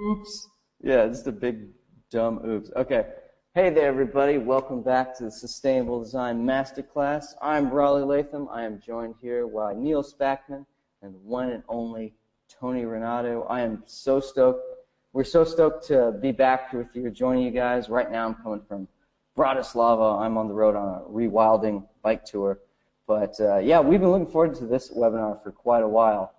Oops. Yeah, this is the big dumb oops. Okay. Hey there, everybody. Welcome back to the Sustainable Design Masterclass. I'm Raleigh Latham. I am joined here by Neil Spackman and the one and only Tony Rinaudo. I am so stoked. We're so stoked to be back with you, joining you guys. Right now I'm coming from Bratislava. I'm on the road on a rewilding bike tour. But yeah, we've been looking forward to this webinar for quite a while.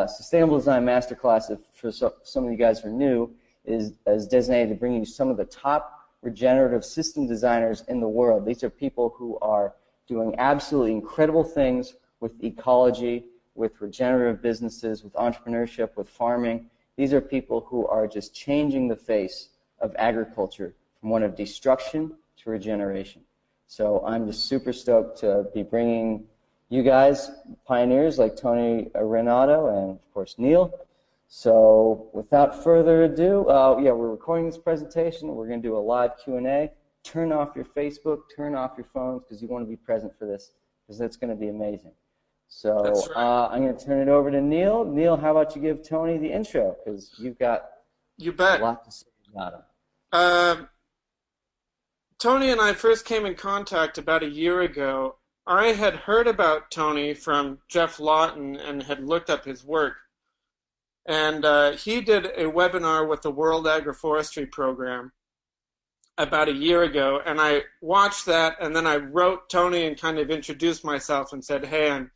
Sustainable Design Masterclass, if for some of you guys who are new, is designated to bring you some of the top regenerative system designers in the world. These are people who are doing absolutely incredible things with ecology, with regenerative businesses, with entrepreneurship, with farming. These are people who are just changing the face of agriculture from one of destruction to regeneration. So I'm just super stoked to be bringing you guys, pioneers like Tony Rinaudo and, of course, Neil. So without further ado, yeah, we're recording this presentation. We're going to do a live Q&A. Turn off your Facebook, turn off your phones, because you want to be present for this, because that's going to be amazing. So right. I'm going to turn it over to Neil. Neil, how about you give Tony the intro, because you've got a lot to say about him. Tony and I first came in contact about a year ago. I had heard about Tony from Jeff Lawton and had looked up his work. And he did a webinar with the World Agroforestry Program about a year ago. And I watched that, and then I wrote Tony and kind of introduced myself and said, hey, I'm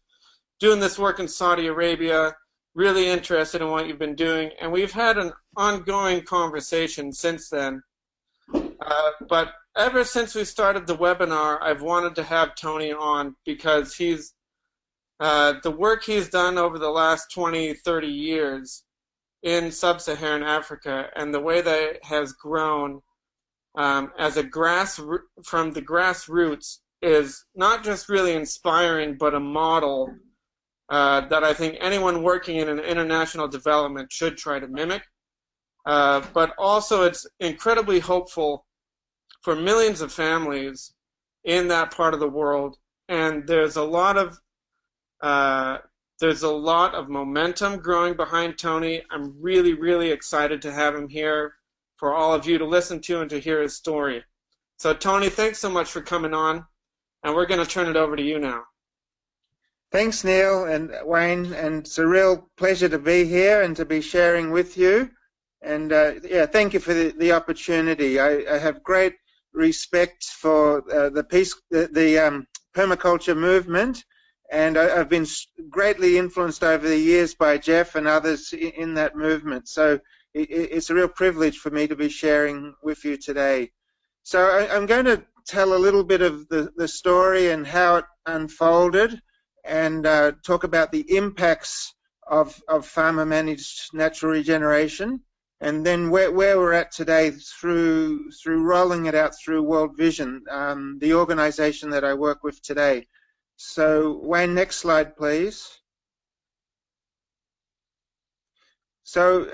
doing this work in Saudi Arabia, really interested in what you've been doing. And we've had an ongoing conversation since then. But ever since we started the webinar, I've wanted to have Tony on because he's the work he's done over the last 20, 30 years in sub-Saharan Africa and the way that it has grown as a from the grassroots is not just really inspiring, but a model that I think anyone working in an international development should try to mimic. But also it's incredibly hopeful for millions of families in that part of the world, and there's a lot of momentum growing behind Tony. I'm really, really excited to have him here for all of you to listen to and to hear his story. So Tony, thanks so much for coming on, and we're going to turn it over to you now. Thanks, Neil and Wayne, and it's a real pleasure to be here and to be sharing with you. And yeah, thank you for the opportunity. I have great respect for the permaculture movement, and I've been greatly influenced over the years by Jeff and others in that movement. So it's a real privilege for me to be sharing with you today. So I'm going to tell a little bit of the story and how it unfolded, and talk about the impacts of farmer-managed natural regeneration, and then where we're at today through rolling it out through World Vision, the organization that I work with today. So Wayne, next slide, please. So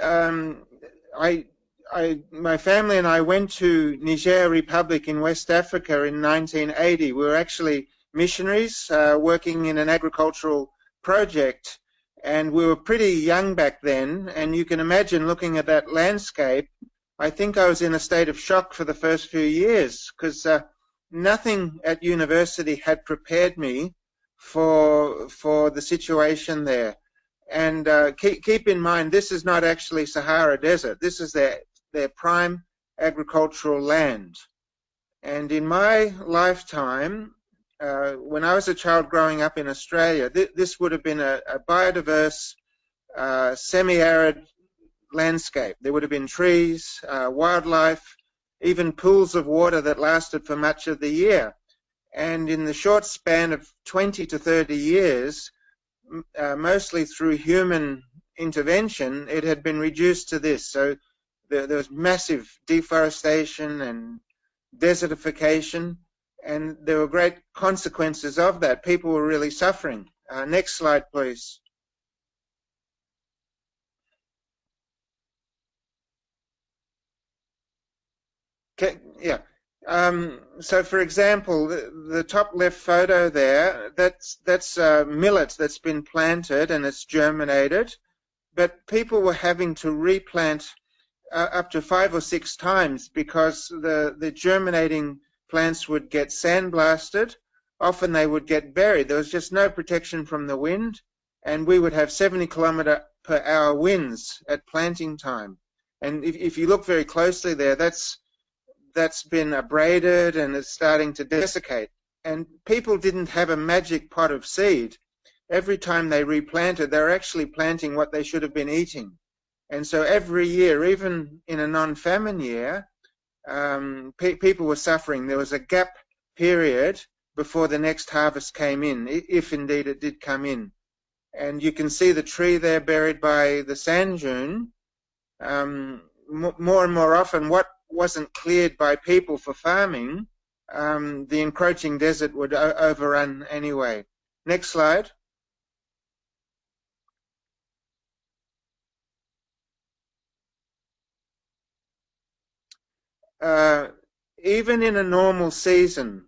my family and I went to Niger Republic in West Africa in 1980. We were actually missionaries working in an agricultural project. And we were pretty young back then, and you can imagine looking at that landscape. I think I was in a state of shock for the first few years because nothing at university had prepared me for the situation there. And keep in mind, this is not actually Sahara Desert. This is their prime agricultural land. And in my lifetime, when I was a child growing up in Australia, this would have been a biodiverse, semi-arid landscape. There would have been trees, wildlife, even pools of water that lasted for much of the year. And in the short span of 20 to 30 years, mostly through human intervention, it had been reduced to this. So there was massive deforestation and desertification, and there were great consequences of that. People were really suffering. Next slide, please. Okay, yeah. So, for example, the top left photo there, that's millet that's been planted and it's germinated, but people were having to replant up to 5 or 6 times, because the germinating plants would get sandblasted. Often they would get buried. There was just no protection from the wind, and we would have 70-kilometer-per-hour winds at planting time. And if you look very closely there, that's been abraded and it's starting to desiccate. And people didn't have a magic pot of seed. Every time they replanted, they were actually planting what they should have been eating. And so every year, even in a non-famine year, people were suffering. There was a gap period before the next harvest came in, if indeed it did come in. And you can see the tree there buried by the sand dune. More and more often, what wasn't cleared by people for farming, the encroaching desert would overrun anyway. Next slide. Even in a normal season,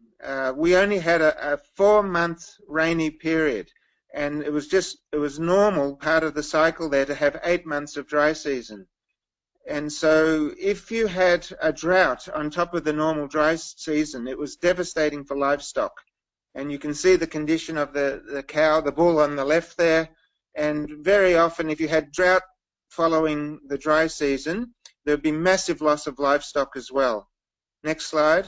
we only had a 4-month rainy period, and it was normal part of the cycle there to have 8 months of dry season. And so if you had a drought on top of the normal dry season, it was devastating for livestock. And you can see the condition of the cow, the bull on the left there. And very often, if you had drought following the dry season, there would be massive loss of livestock as well. Next slide.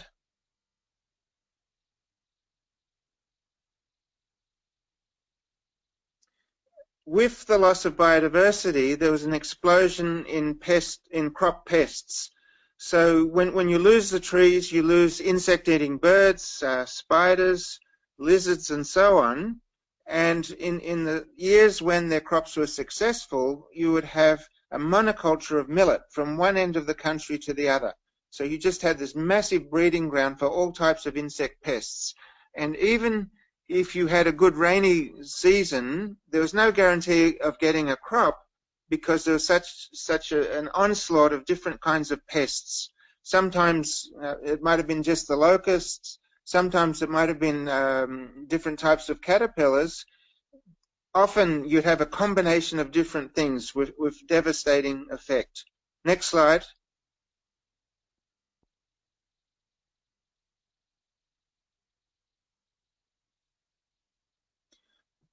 With the loss of biodiversity, there was an explosion in crop pests. So when you lose the trees, you lose insect-eating birds, spiders, lizards, and so on. And in the years when their crops were successful, you would have a monoculture of millet from one end of the country to the other. So you just had this massive breeding ground for all types of insect pests. And even if you had a good rainy season, there was no guarantee of getting a crop, because there was such an onslaught of different kinds of pests. Sometimes it might have been just the locusts. Sometimes it might have been different types of caterpillars. Often you'd have a combination of different things with devastating effect. Next slide.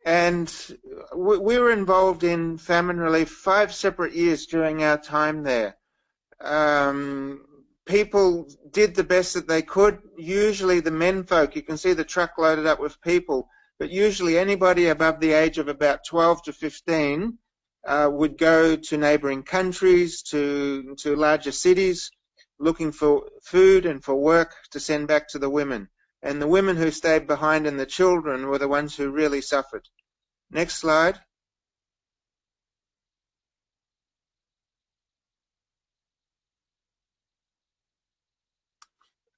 And we were involved in famine relief 5 separate years during our time there. People did the best that they could. Usually the menfolk, you can see the truck loaded up with people, but usually anybody above the age of about 12 to 15 would go to neighboring countries, to larger cities, looking for food and for work to send back to the women. And the women who stayed behind and the children were the ones who really suffered. Next slide.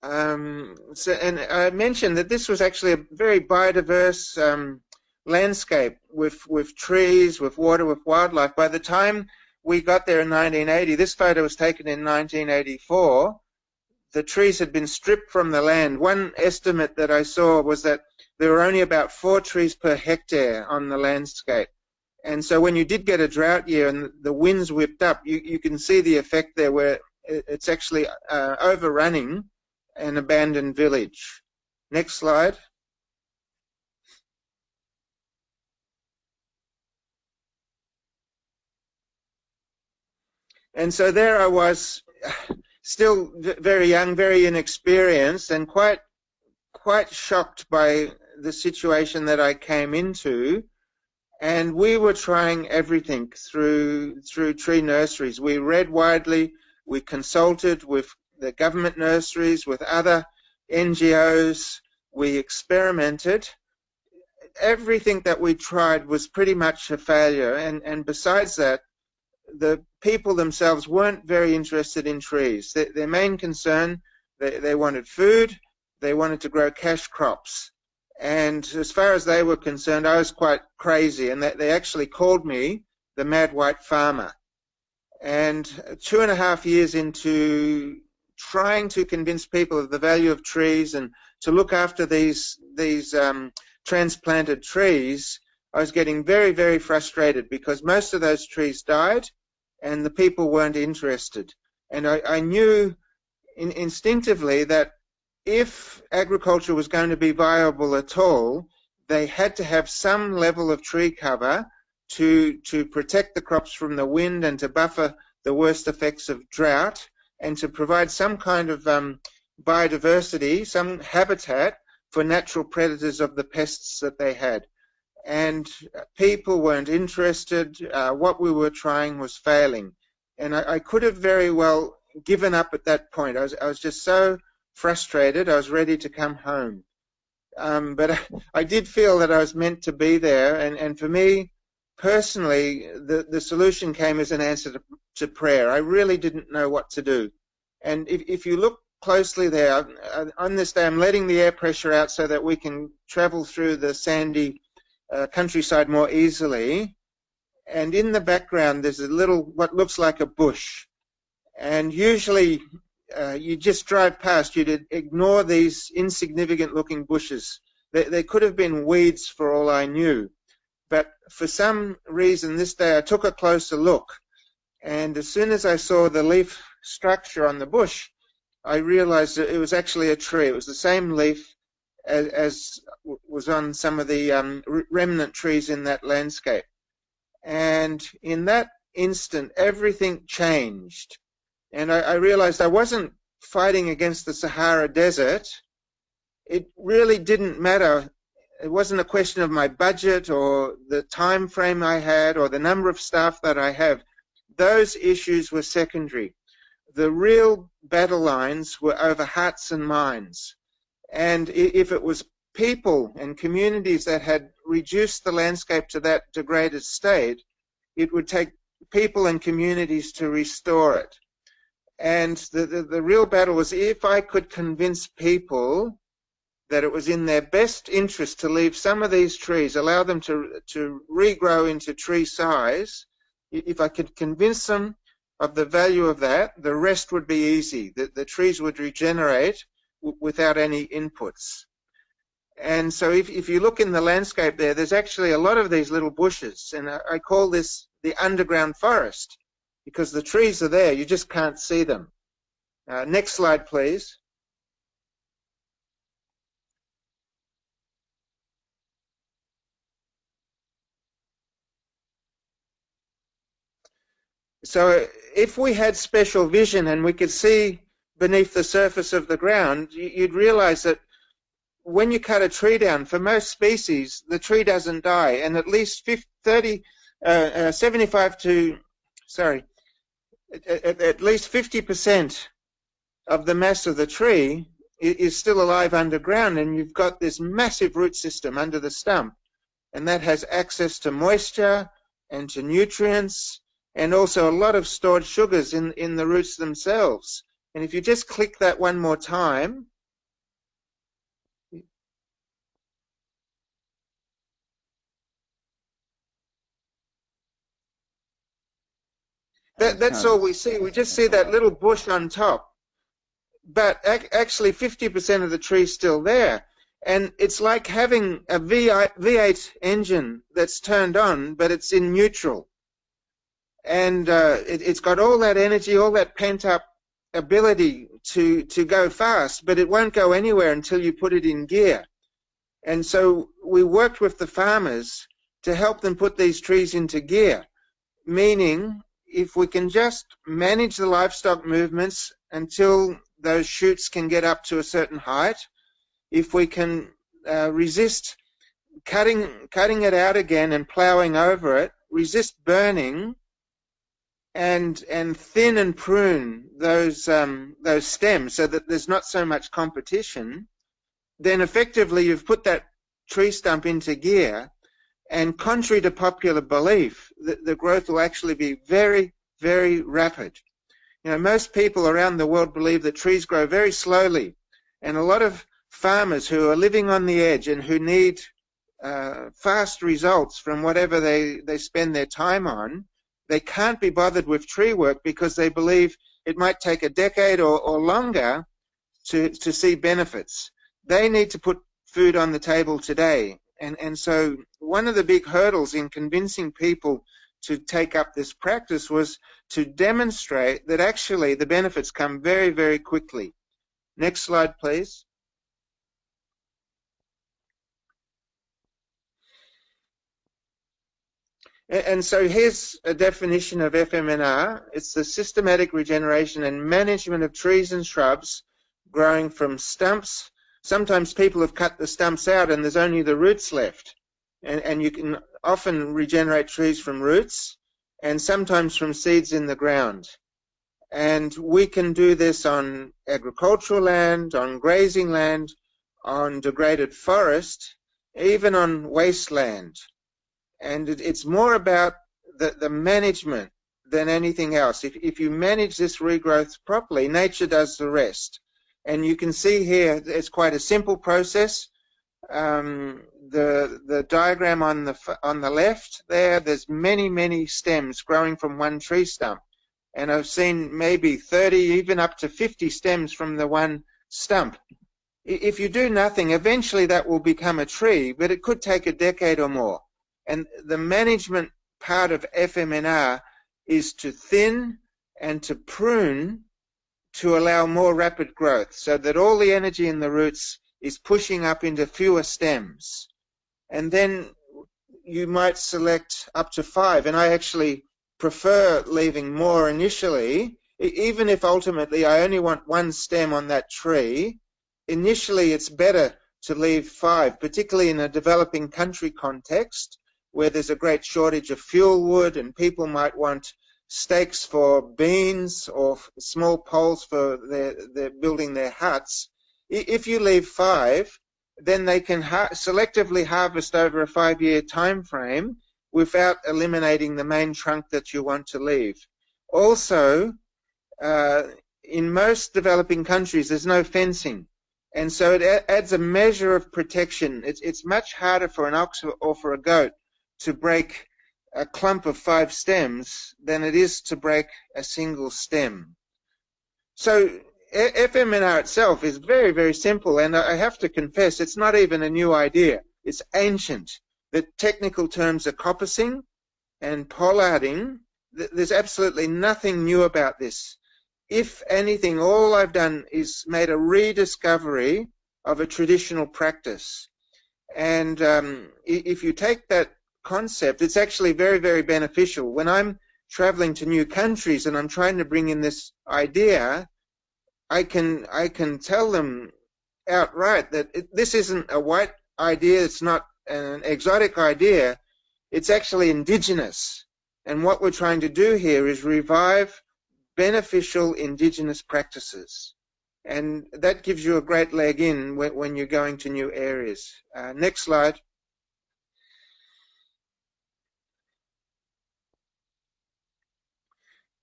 And I mentioned that this was actually a very biodiverse landscape with trees, with water, with wildlife. By the time we got there in 1980, this photo was taken in 1984, the trees had been stripped from the land. One estimate that I saw was that there were only about 4 trees per hectare on the landscape. And so when you did get a drought year and the winds whipped up, you can see the effect there, where it's actually overrunning an abandoned village. Next slide. And so there I was, still very young, very inexperienced, and quite shocked by the situation that I came into. And we were trying everything through tree nurseries. We read widely, we consulted with the government nurseries, with other NGOs, we experimented. Everything that we tried was pretty much a failure, and besides that, the people themselves weren't very interested in trees. Their main concern, they wanted food, they wanted to grow cash crops. And as far as they were concerned, I was quite crazy, and they actually called me the Mad White Farmer. And 2.5 years into trying to convince people of the value of trees and to look after these transplanted trees, I was getting very, very frustrated, because most of those trees died and the people weren't interested. And I knew instinctively that if agriculture was going to be viable at all, they had to have some level of tree cover to protect the crops from the wind and to buffer the worst effects of drought, and to provide some kind of biodiversity, some habitat for natural predators of the pests that they had. And people weren't interested. What we were trying was failing. And I could have very well given up at that point. I was just so frustrated. I was ready to come home. But I did feel that I was meant to be there. And for me, personally, the solution came as an answer to prayer. I really didn't know what to do. And if you look closely there, on this day, I'm letting the air pressure out so that we can travel through the sandy countryside more easily. And in the background, there's a little, what looks like a bush. And usually you just drive past, you'd ignore these insignificant looking bushes. They could have been weeds for all I knew. But for some reason this day I took a closer look. And as soon as I saw the leaf structure on the bush, I realized that it was actually a tree. It was the same leaf as was on some of the remnant trees in that landscape. And in that instant, everything changed. And I realized I wasn't fighting against the Sahara Desert. It really didn't matter. It wasn't a question of my budget or the time frame I had or the number of staff that I have. Those issues were secondary. The real battle lines were over hearts and minds. And if it was people and communities that had reduced the landscape to that degraded state, it would take people and communities to restore it. And the real battle was if I could convince people that it was in their best interest to leave some of these trees, allow them to regrow into tree size, if I could convince them of the value of that, the rest would be easy. The trees would regenerate without any inputs. And so if you look in the landscape there, there's actually a lot of these little bushes, and I call this the underground forest, because the trees are there, you just can't see them. Next slide, please. So if we had special vision and we could see beneath the surface of the ground, you'd realize that when you cut a tree down, for most species, the tree doesn't die, and at least 50% of the mass of the tree is still alive underground, and you've got this massive root system under the stump, and that has access to moisture and to nutrients, and also a lot of stored sugars in the roots themselves. And if you just click that one more time, that's all we see. We just see that little bush on top. But actually 50% of the tree's still there. And it's like having a V8 engine that's turned on, but it's in neutral. And it's got all that energy, all that pent-up ability to go fast, but it won't go anywhere until you put it in gear. And so we worked with the farmers to help them put these trees into gear, meaning if we can just manage the livestock movements until those shoots can get up to a certain height, if we can resist cutting it out again and ploughing over it, resist burning, and thin and prune those stems so that there's not so much competition, then effectively you've put that tree stump into gear. And contrary to popular belief, the growth will actually be very, very rapid. You know, most people around the world believe that trees grow very slowly, and a lot of farmers who are living on the edge and who need fast results from whatever they spend their time on, they can't be bothered with tree work because they believe it might take a decade or longer to see benefits. They need to put food on the table today. And so one of the big hurdles in convincing people to take up this practice was to demonstrate that actually the benefits come very, very quickly. Next slide, please. And so here's a definition of FMNR. It's the systematic regeneration and management of trees and shrubs growing from stumps. Sometimes people have cut the stumps out and there's only the roots left. And you can often regenerate trees from roots and sometimes from seeds in the ground. And we can do this on agricultural land, on grazing land, on degraded forest, even on wasteland. And it's more about the management than anything else. If you manage this regrowth properly, nature does the rest. And you can see here, it's quite a simple process. The diagram on the left there's many stems growing from one tree stump. And I've seen maybe 30, even up to 50 stems from the one stump. If you do nothing, eventually that will become a tree, but it could take a decade or more. And the management part of FMNR is to thin and to prune to allow more rapid growth so that all the energy in the roots is pushing up into fewer stems. And then you might select up to 5. And I actually prefer leaving more initially, even if ultimately I only want 1 stem on that tree. Initially, it's better to leave 5, particularly in a developing country context, where there's a great shortage of fuel wood and people might want stakes for beans or small poles for their building their huts. If you leave 5, then they can selectively harvest over a 5-year time frame without eliminating the main trunk that you want to leave. Also, in most developing countries, there's no fencing. And so it adds a measure of protection. It's much harder for an ox or for a goat to break a clump of 5 stems than it is to break a single stem. So FMNR itself is very, very simple, and I have to confess, it's not even a new idea. It's ancient. The technical terms are coppicing and pollarding. There's absolutely nothing new about this. If anything, all I've done is made a rediscovery of a traditional practice. And if you take that concept, it's actually very, very beneficial. When I'm traveling to new countries and I'm trying to bring in this idea, I can tell them outright that this isn't a white idea, it's not an exotic idea, it's actually indigenous. And what we're trying to do here is revive beneficial indigenous practices. And that gives you a great leg in when you're going to new areas. Next slide.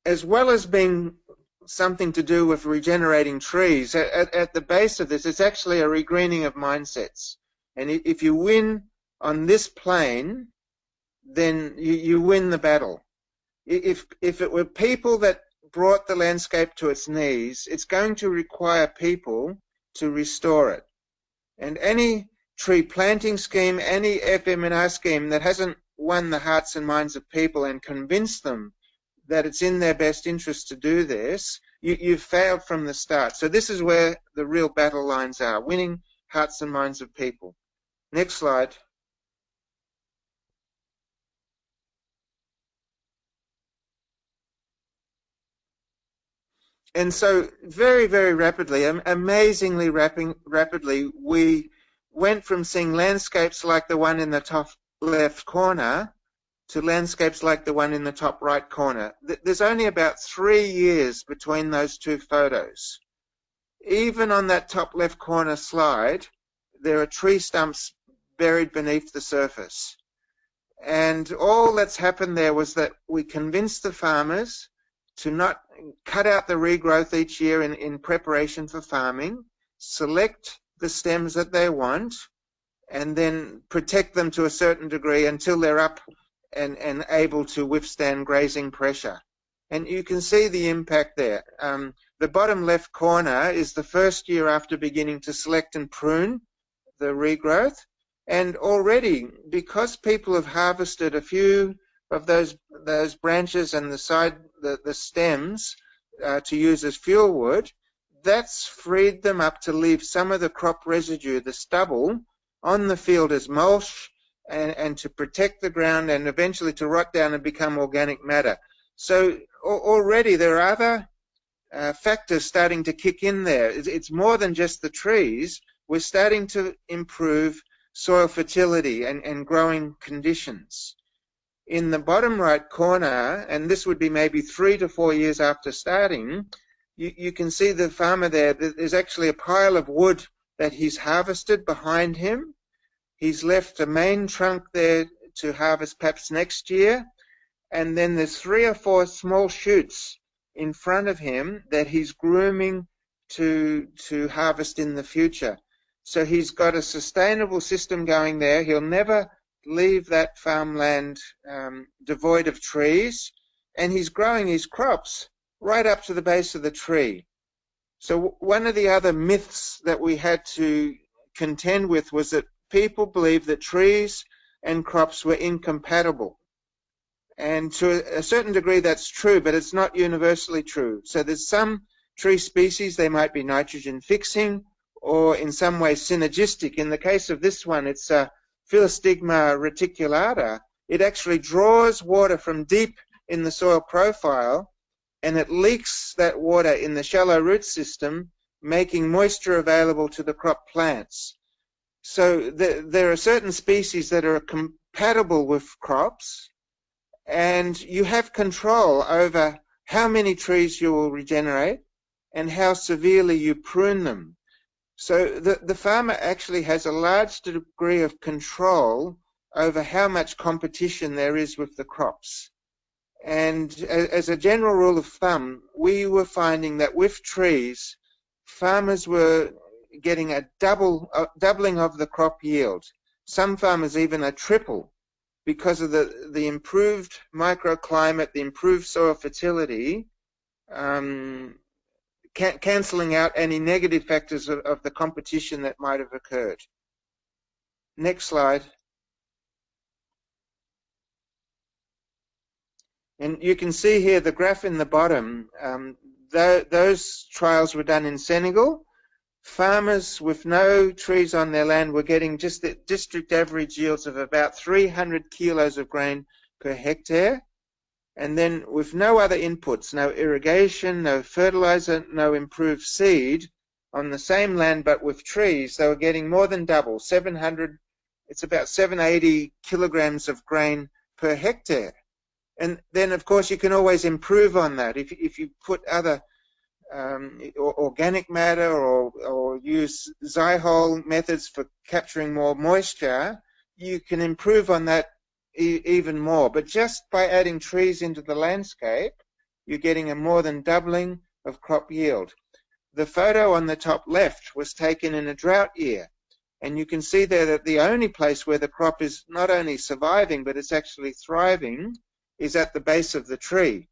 As well as being something to do with regenerating trees, at the base of this, it's actually a regreening of mindsets. And if you win on this plane, then you win the battle. If it were people that brought the landscape to its knees, it's going to require people to restore it. And any tree planting scheme, any FMNR scheme that hasn't won the hearts and minds of people and convinced them that it's in their best interest to do this, you've failed from the start. So this is where the real battle lines are, winning hearts and minds of people. Next slide. And so very, very rapidly, amazingly rapidly, we went from seeing landscapes like the one in the top left corner to landscapes like the one in the top right corner. There's only about 3 years between those 2 photos. Even on that top left corner slide, there are tree stumps buried beneath the surface. And all that's happened there was that we convinced the farmers to not cut out the regrowth each year in preparation for farming, select the stems that they want, and then protect them to a certain degree until they're up and able to withstand grazing pressure. And you can see the impact there. The bottom left corner is the first year after beginning to select and prune the regrowth. And already, because people have harvested a few of those branches and the stems to use as fuel wood, that's freed them up to leave some of the crop residue, the stubble, on the field as mulch and to protect the ground and eventually to rot down and become organic matter. So already there are other factors starting to kick in there. It's more than just the trees. We're starting to improve soil fertility and growing conditions. In the bottom right corner, and this would be maybe 3 to 4 years after starting, you can see the farmer there. There's actually a pile of wood that he's harvested behind him. He's left a main trunk there to harvest perhaps next year. And then there's 3 or 4 small shoots in front of him that he's grooming to harvest in the future. So he's got a sustainable system going there. He'll never leave that farmland devoid of trees, and he's growing his crops right up to the base of the tree. So one of the other myths that we had to contend with was that people believed that trees and crops were incompatible. And to a certain degree that's true, but it's not universally true. So there's some tree species, they might be nitrogen fixing or in some way synergistic. In the case of this one, it's Philostigma reticulata. It actually draws water from deep in the soil profile, and it leaks that water in the shallow root system, making moisture available to the crop plants. So there are certain species that are compatible with crops, and you have control over how many trees you will regenerate and how severely you prune them. So the farmer actually has a large degree of control over how much competition there is with the crops. And as a general rule of thumb, we were finding that with trees, farmers were getting a doubling of the crop yield. Some farmers even a triple, because of the improved microclimate, the improved soil fertility, cancelling out any negative factors of the competition that might have occurred. Next slide. And you can see here the graph in the bottom. Those trials were done in Senegal. Farmers with no trees on their land were getting just the district average yields of about 300 kilos of grain per hectare. And then with no other inputs, no irrigation, no fertilizer, no improved seed, on the same land but with trees, they were getting more than double, 700, it's about 780 kilograms of grain per hectare. And then, of course, you can always improve on that. If you put other organic matter or use Sahel methods for capturing more moisture, you can improve on that even more. But just by adding trees into the landscape, you're getting a more than doubling of crop yield. The photo on the top left was taken in a drought year, and you can see there that the only place where the crop is not only surviving but it's actually thriving is at the base of the tree.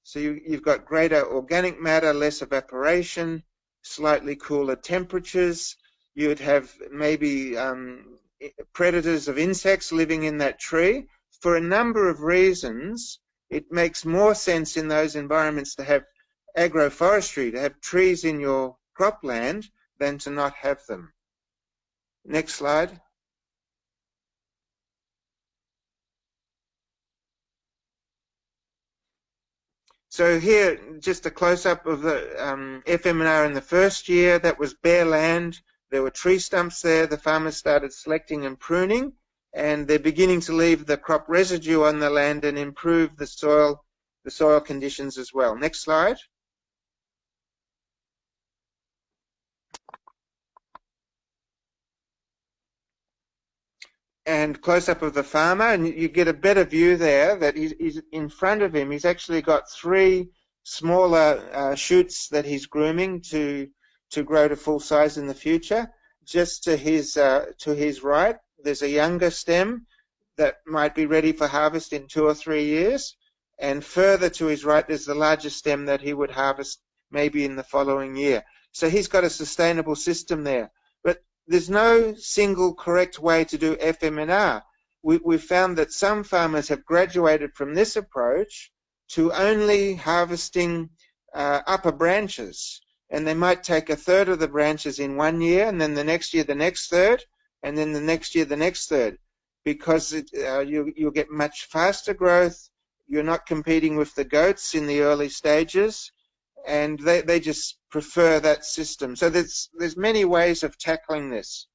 So you've got greater organic matter, less evaporation, slightly cooler temperatures. You'd have maybe predators of insects living in that tree. For a number of reasons, it makes more sense in those environments to have agroforestry, to have trees in your cropland, than to not have them. Next slide. So here, just a close-up of the FMNR in the first year. That was bare land. There were tree stumps there. The farmers started selecting and pruning, and they're beginning to leave the crop residue on the land and improve the soil conditions as well. Next slide. And close-up of the farmer, and you get a better view there that he's in front of him. He's actually got 3 smaller shoots that he's grooming to grow to full size in the future. Just to his right, there's a younger stem that might be ready for harvest in 2 or 3 years. And further to his right, there's the larger stem that he would harvest maybe in the following year. So he's got a sustainable system there. But there's no single correct way to do FMNR. we found that some farmers have graduated from this approach to only harvesting upper branches. And they might take a third of the branches in 1 year, and then the next year the next third, and then the next year the next third, because you'll get much faster growth. You're not competing with the goats in the early stages, and they just prefer that system. So there's many ways of tackling this.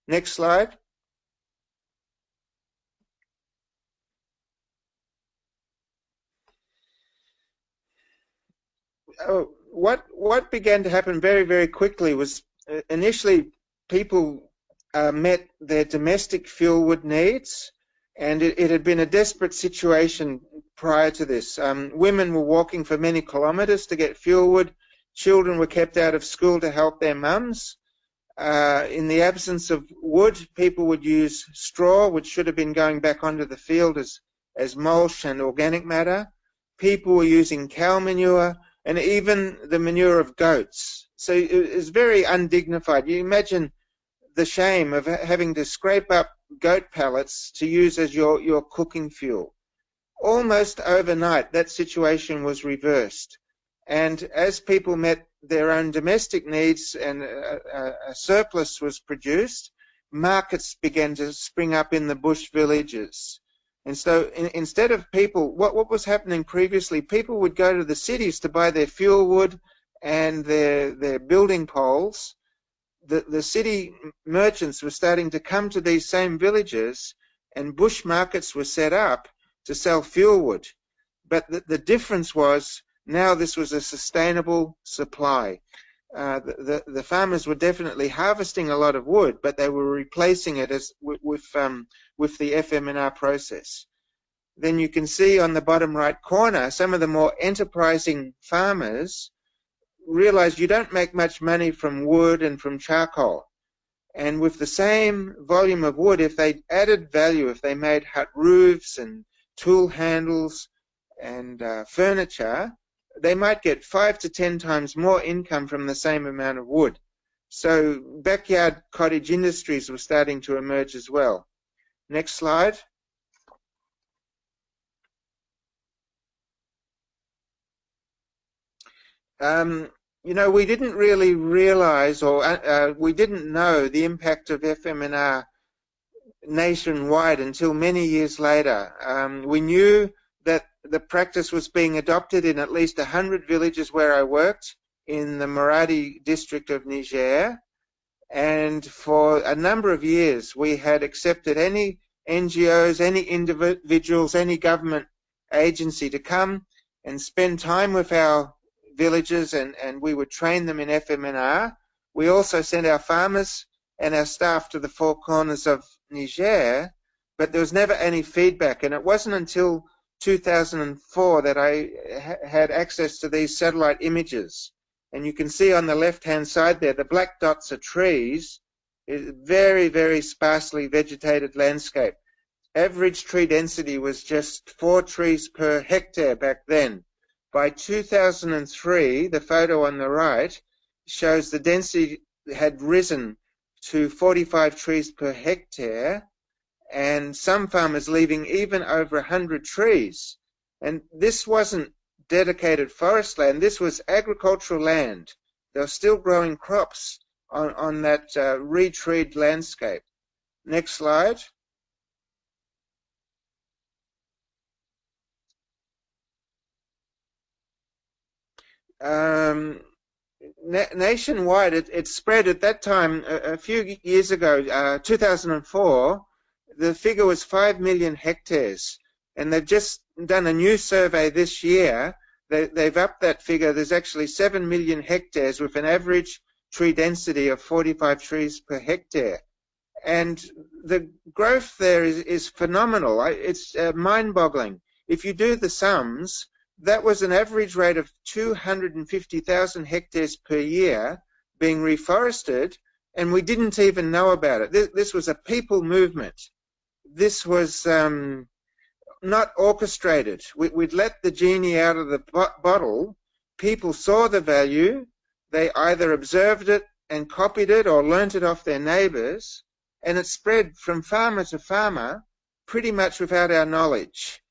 Next slide. Oh, what began to happen very, very quickly was initially people met their domestic fuelwood needs, and it had been a desperate situation prior to this. Women were walking for many kilometres to get fuelwood. Children were kept out of school to help their mums. In the absence of wood, people would use straw, which should have been going back onto the field as mulch and organic matter. People were using cow manure, and even the manure of goats. So it was very undignified. You imagine the shame of having to scrape up goat pellets to use as your cooking fuel. Almost overnight, that situation was reversed. And as people met their own domestic needs and a surplus was produced, markets began to spring up in the bush villages. And so instead of people, what was happening previously, people would go to the cities to buy their fuel wood and their building poles. The city merchants were starting to come to these same villages, and bush markets were set up to sell fuel wood. But the difference was now this was a sustainable supply. The farmers were definitely harvesting a lot of wood, but they were replacing it with the FMNR process. Then you can see on the bottom right corner, some of the more enterprising farmers realized you don't make much money from wood and from charcoal. And with the same volume of wood, if they added value, if they made hut roofs and tool handles and furniture, they might get 5 to 10 times more income from the same amount of wood. So backyard cottage industries were starting to emerge as well. Next slide. You know, we didn't really realize, or we didn't know the impact of FMNR nationwide until many years later. We knew that the practice was being adopted in at least 100 villages where I worked in the Maradi district of Niger. And for a number of years, we had accepted any NGOs, any individuals, any government agency to come and spend time with our villages, and we would train them in FMNR. We also sent our farmers and our staff to the four corners of Niger, but there was never any feedback. And it wasn't until 2004 that I had access to these satellite images. And you can see on the left-hand side there, the black dots are trees. It's very, very sparsely vegetated landscape. Average tree density was just 4 trees per hectare back then. By 2003, the photo on the right shows the density had risen to 45 trees per hectare, and some farmers leaving even over 100 trees. And this wasn't dedicated forest land, this was agricultural land. They were still growing crops on that retreed landscape. Next slide. Nationwide, it spread at that time, a few years ago, 2004, the figure was 5 million hectares. And they've just done a new survey this year. They've upped that figure. There's actually 7 million hectares with an average tree density of 45 trees per hectare. And the growth there is phenomenal. It's mind-boggling. If you do the sums, that was an average rate of 250,000 hectares per year being reforested, and we didn't even know about it. This was a people movement. This was not orchestrated. We'd let the genie out of the bottle. People saw the value. They either observed it and copied it or learnt it off their neighbours, and it spread from farmer to farmer. pretty much without our knowledge.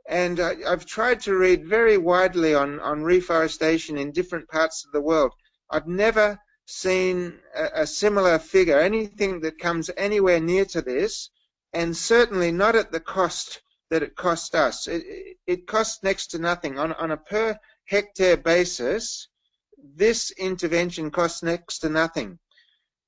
And I've tried to read very widely on reforestation in different parts of the world. I've never seen a similar figure, anything that comes anywhere near to this, and certainly not at the cost that it cost us. It costs next to nothing. On a per hectare basis, this intervention costs next to nothing.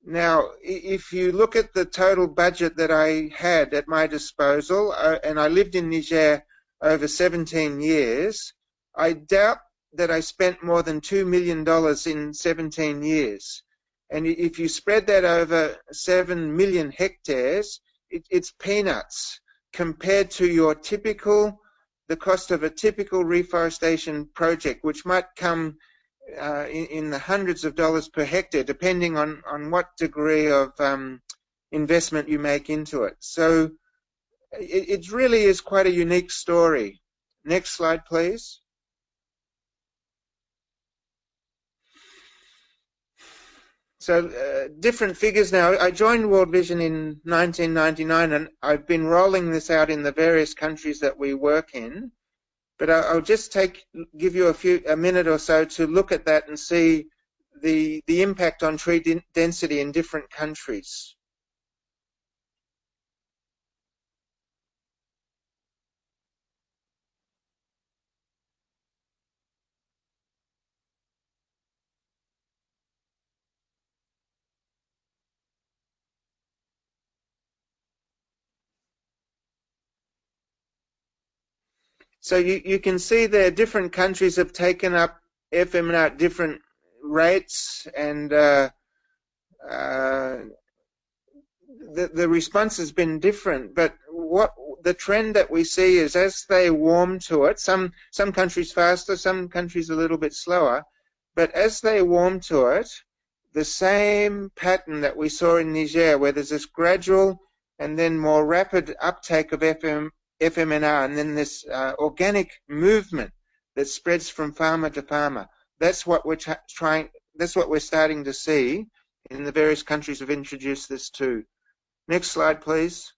Now, if you look at the total budget that I had at my disposal, and I lived in Niger over 17 years, I doubt that I spent more than $2 million in 17 years. And if you spread that over 7 million hectares, it's peanuts compared to the cost of a typical reforestation project, which might come in the hundreds of dollars per hectare, depending on what degree of investment you make into it. So it really is quite a unique story. Next slide, please. So different figures now. I joined World Vision in 1999, and I've been rolling this out in the various countries that we work in. But I'll just give you a minute or so to look at that and see the impact on tree density in different countries. So you can see there different countries have taken up FMNR at different rates, and the response has been different. But what the trend that we see is, as they warm to it, some countries faster, some countries a little bit slower, but as they warm to it, the same pattern that we saw in Niger, where there's this gradual and then more rapid uptake of FMNR, and then this organic movement that spreads from farmer to farmer. That's what we're that's what we're starting to see in the various countries we've introduced this to. Next slide, please.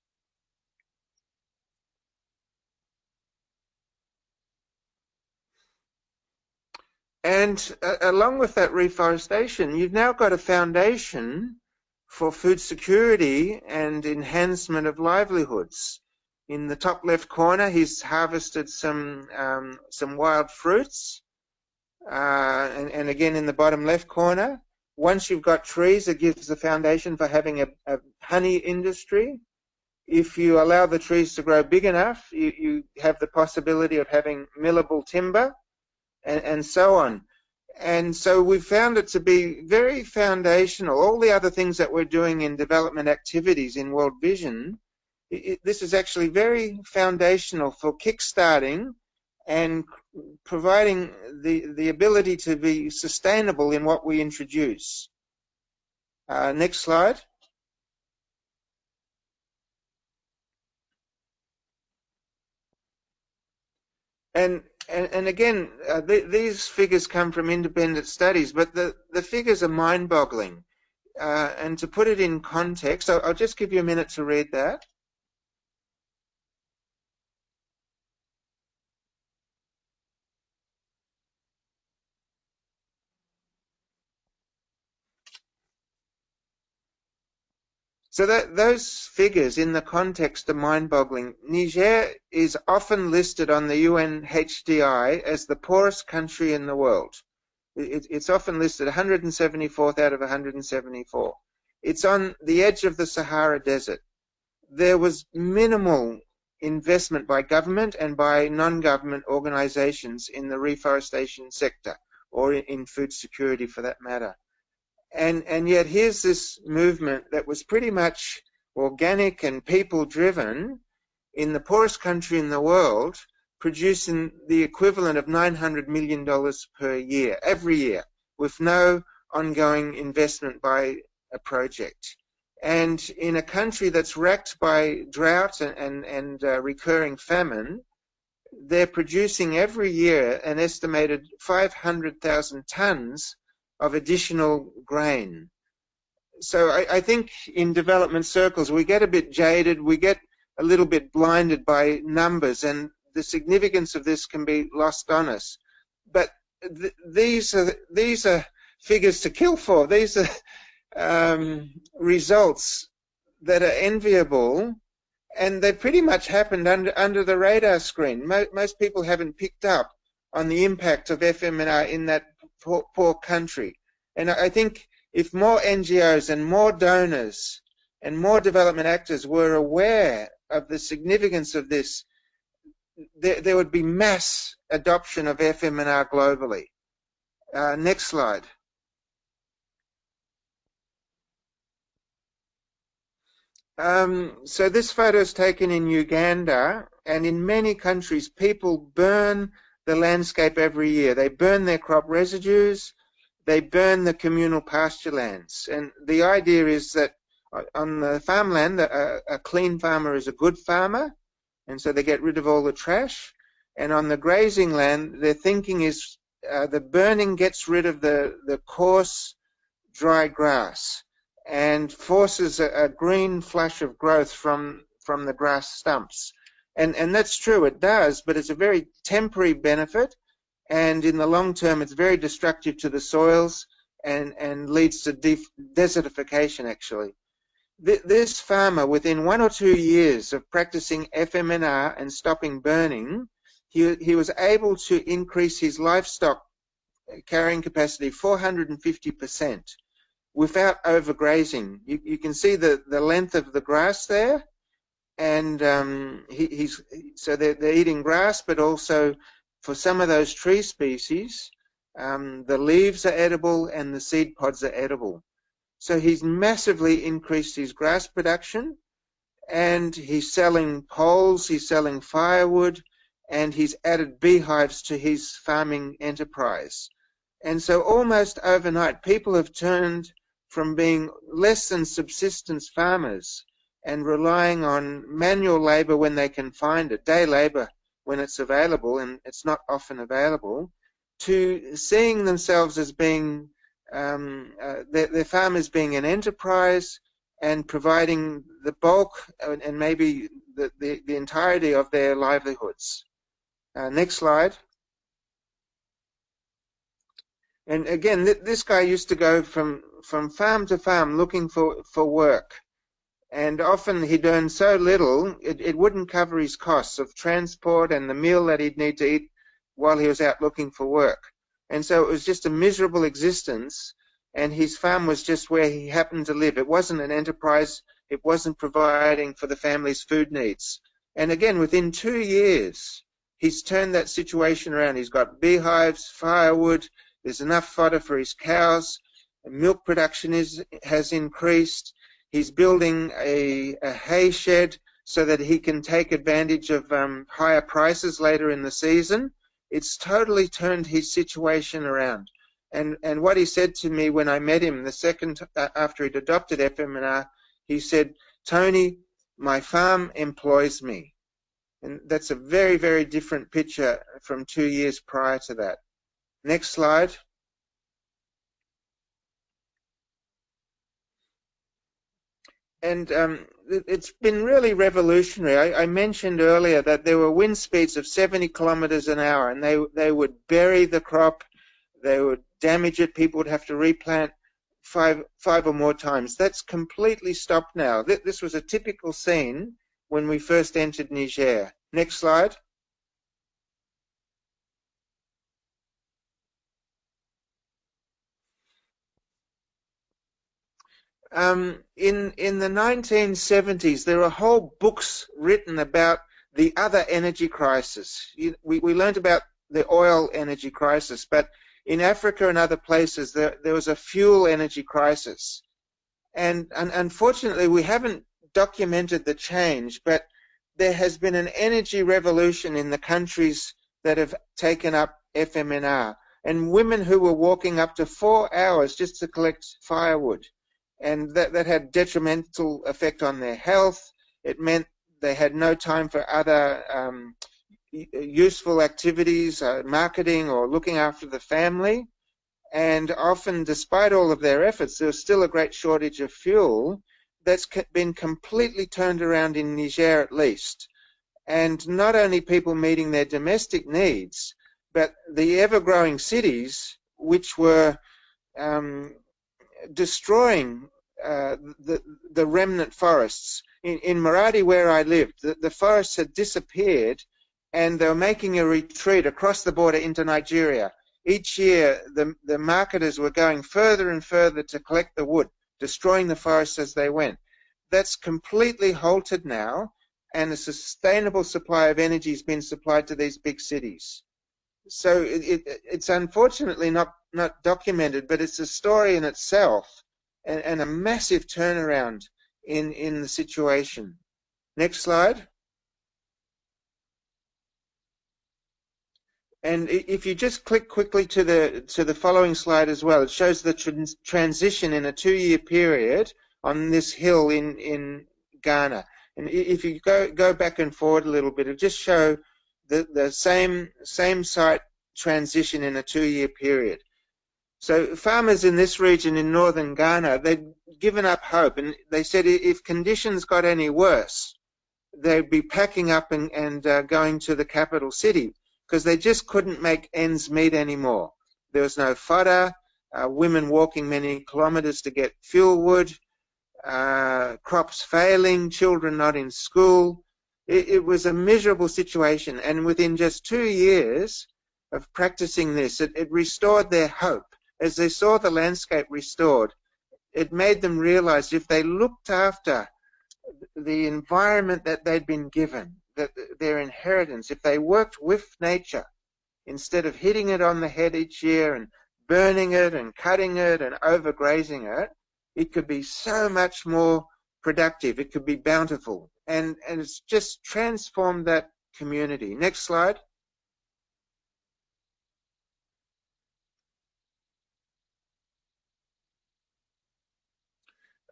And along with that reforestation, you've now got a foundation for food security and enhancement of livelihoods. In the top left corner, he's harvested some wild fruits. And again, in the bottom left corner, once you've got trees, it gives the foundation for having a honey industry. If you allow the trees to grow big enough, you have the possibility of having millable timber, and so on. And so we've found it to be very foundational. All the other things that we're doing in development activities in World Vision, this is actually very foundational for kickstarting and providing the ability to be sustainable in what we introduce. Next slide. And again, these figures come from independent studies, but the figures are mind-boggling. And to put it in context, I'll just give you a minute to read that. So those figures in the context are mind-boggling. Niger is often listed on the UNHDI as the poorest country in the world. It's often listed 174th out of 174. It's on the edge of the Sahara Desert. There was minimal investment by government and by non-government organizations in the reforestation sector, or in food security for that matter. And yet here's this movement that was pretty much organic and people-driven in the poorest country in the world, producing the equivalent of $900 million per year, every year, with no ongoing investment by a project. And in a country that's racked by drought and recurring famine, they're producing every year an estimated 500,000 tons of additional grain. So I think in development circles we get a bit jaded, we get a little bit blinded by numbers, and the significance of this can be lost on us. But these are figures to kill for. These are results that are enviable, and they pretty much happened under the radar screen. Most people haven't picked up on the impact of FMNR in that poor country. And I think if more NGOs and more donors and more development actors were aware of the significance of this, there would be mass adoption of FMNR globally. Next slide. So this photo is taken in Uganda, and in many countries people burn the landscape every year. They burn their crop residues, they burn the communal pasture lands. And the idea is that on the farmland, a clean farmer is a good farmer, and so they get rid of all the trash. And on the grazing land, their thinking is the burning gets rid of the coarse, dry grass and forces a green flush of growth from the grass stumps. And that's true, it does, but it's a very temporary benefit, and in the long term it's very destructive to the soils and leads to desertification, actually. This farmer, within 1 or 2 years of practicing FMNR and stopping burning, he was able to increase his livestock carrying capacity 450% without overgrazing. You can see the length of the grass there, and so they're eating grass, but also for some of those tree species, the leaves are edible and the seed pods are edible. So he's massively increased his grass production, and he's selling poles, he's selling firewood, and he's added beehives to his farming enterprise. And so almost overnight, people have turned from being less than subsistence farmers and relying on manual labor when they can find it, day labor when it's available, and it's not often available, to seeing themselves as being their farm as being an enterprise and providing the bulk and maybe the entirety of their livelihoods. Next slide. And again, this guy used to go from farm to farm looking for work, and often he'd earn so little it wouldn't cover his costs of transport and the meal that he'd need to eat while he was out looking for work. And so it was just a miserable existence, and his farm was just where he happened to live. It wasn't an enterprise. It wasn't providing for the family's food needs. And again, within 2 years, he's turned that situation around. He's got beehives, firewood, there's enough fodder for his cows, milk production has increased. He's building a hay shed so that he can take advantage of higher prices later in the season. It's totally turned his situation around. And what he said to me when I met him the second after he'd adopted FMNR, he said, "Tony, my farm employs me." And that's a very, very different picture from 2 years prior to that. Next slide. And it's been really revolutionary. I mentioned earlier that there were wind speeds of 70 kilometers an hour, and they would bury the crop, they would damage it, people would have to replant five or more times. That's completely stopped now. This was a typical scene when we first entered Niger. Next slide. In the 1970s, there were whole books written about the other energy crisis. We learned about the oil energy crisis, but in Africa and other places, there was a fuel energy crisis. And unfortunately, we haven't documented the change, but there has been an energy revolution in the countries that have taken up FMNR, and women who were walking up to 4 hours just to collect firewood. And that had detrimental effect on their health. It meant they had no time for other useful activities, marketing or looking after the family. And often, despite all of their efforts, there was still a great shortage of fuel. that's been completely turned around in Niger at least. And not only people meeting their domestic needs, but the ever-growing cities, which were destroying the remnant forests. In Maradi, where I lived, the forests had disappeared, and they were making a retreat across the border into Nigeria. Each year, the marketers were going further and further to collect the wood, destroying the forests as they went. That's completely halted now, and a sustainable supply of energy has been supplied to these big cities. So it's unfortunately not documented, but it's a story in itself, and a massive turnaround in the situation. Next slide. And if you just click quickly to the following slide as well, it shows the transition in a 2-year period on this hill in Ghana. And if you go back and forward a little bit, it'll just show the same site transition in a 2-year period. So farmers in this region in northern Ghana, they'd given up hope, and they said if conditions got any worse, they'd be packing up and going to the capital city, because they just couldn't make ends meet anymore. There was no fodder, women walking many kilometers to get fuel wood, crops failing, children not in school. It was a miserable situation, and within just 2 years of practicing this, it restored their hope. As they saw the landscape restored, it made them realize if they looked after the environment that they'd been given, that their inheritance, if they worked with nature, instead of hitting it on the head each year and burning it and cutting it and overgrazing it, it could be so much more productive. It could be bountiful. And it's just transformed that community. Next slide.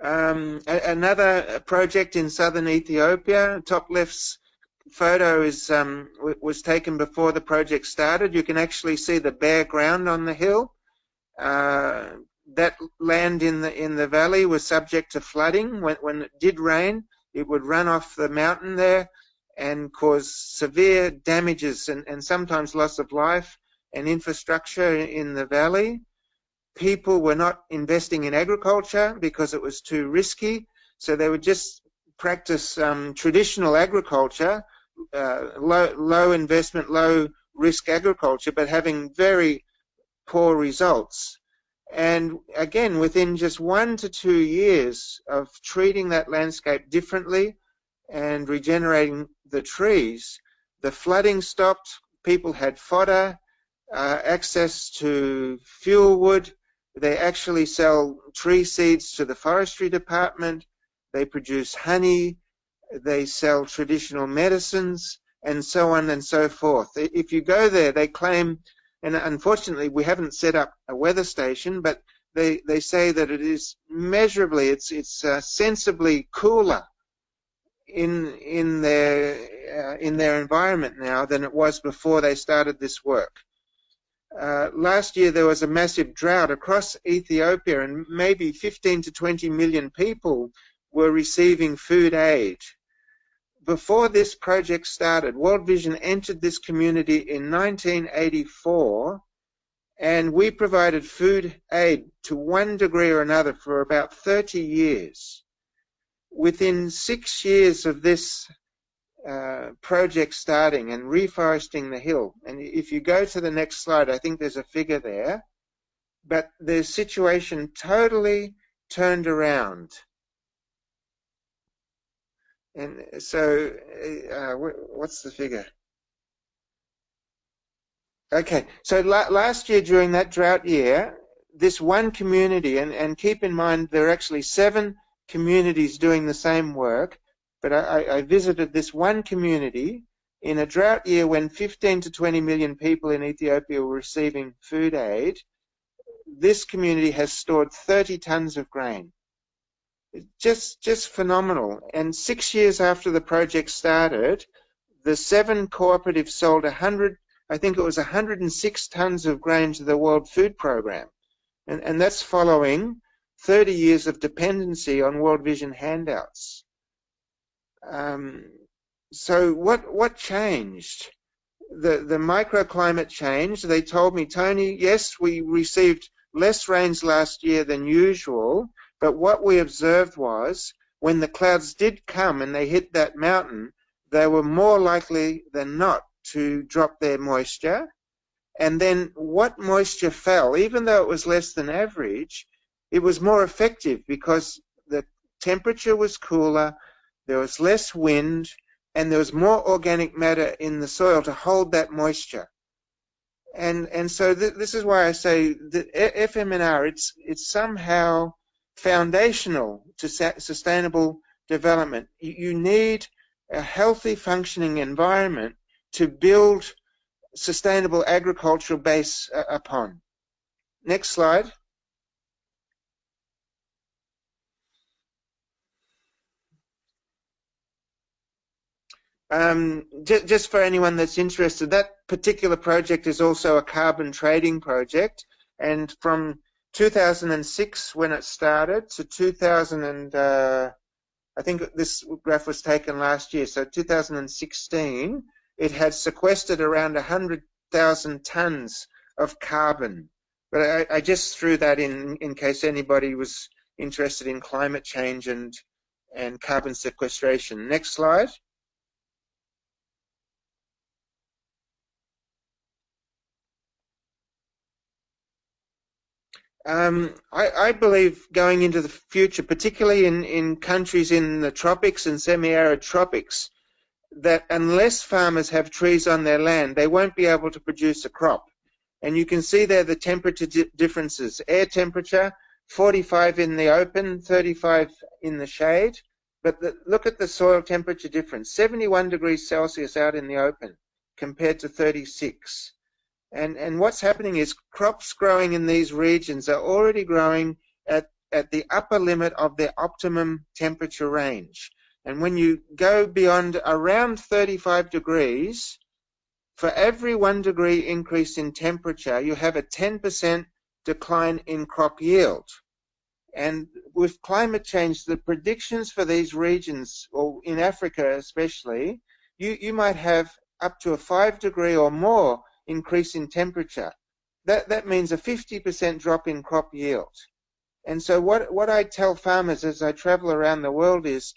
Another project in southern Ethiopia. Top left's photo was taken before the project started. You can actually see the bare ground on the hill. That land in the valley was subject to flooding. When it did rain, it would run off the mountain there and cause severe damages and sometimes loss of life and infrastructure in the valley. People were not investing in agriculture because it was too risky, so they would just practice traditional agriculture, low investment, low risk agriculture, but having very poor results. And again, within just 1 to 2 years of treating that landscape differently and regenerating the trees, the flooding stopped, people had fodder, access to fuel wood. They actually sell tree seeds to the forestry department. They produce honey. They sell traditional medicines, and so on and so forth. If you go there, they claim, and unfortunately we haven't set up a weather station, but they say that it is measurably, it's sensibly cooler in their environment now than it was before they started this work. Last year there was a massive drought across Ethiopia, and maybe 15 to 20 million people were receiving food aid. Before this project started, World Vision entered this community in 1984, and we provided food aid to one degree or another for about 30 years. Within 6 years of this project starting and reforesting the hill, and if you go to the next slide, I think there's a figure there, but the situation totally turned around. And so what's the figure? Okay, so last year during that drought year, this one community, and keep in mind there are actually 7 communities doing the same work, but I visited this one community in a drought year when 15 to 20 million people in Ethiopia were receiving food aid. This community has stored 30 tons of grain. Just phenomenal. And 6 years after the project started, the 7 cooperatives sold 106 tons of grain to the World Food Programme. And that's following 30 years of dependency on World Vision handouts. So what changed? The microclimate changed. They told me, Tony, yes, we received less rains last year than usual, but what we observed was when the clouds did come and they hit that mountain, they were more likely than not to drop their moisture. And then what moisture fell, even though it was less than average, it was more effective because the temperature was cooler, there was less wind, and there was more organic matter in the soil to hold that moisture. And so this is why I say that FMNR, it's somehow foundational to sustainable development. You need a healthy functioning environment to build sustainable agricultural base upon. Next slide. Just for anyone that's interested, that particular project is also a carbon trading project, and from 2006 when it started to 2000 I think this graph was taken last year, so 2016, it had sequestered around 100,000 tons of carbon. But I just threw that in case anybody was interested in climate change and carbon sequestration. Next slide. I believe going into the future, particularly in countries in the tropics and semi-arid tropics, that unless farmers have trees on their land, they won't be able to produce a crop. And you can see there the temperature differences. Air temperature, 45 in the open, 35 in the shade. But look at the soil temperature difference, 71 degrees Celsius out in the open compared to 36. And what's happening is crops growing in these regions are already growing at the upper limit of their optimum temperature range. And when you go beyond around 35 degrees, for every 1 degree increase in temperature, you have a 10% decline in crop yield. And with climate change, the predictions for these regions, or in Africa especially, you might have up to a 5 degree or more increase in temperature. That means a 50% drop in crop yield. And so what I tell farmers as I travel around the world is,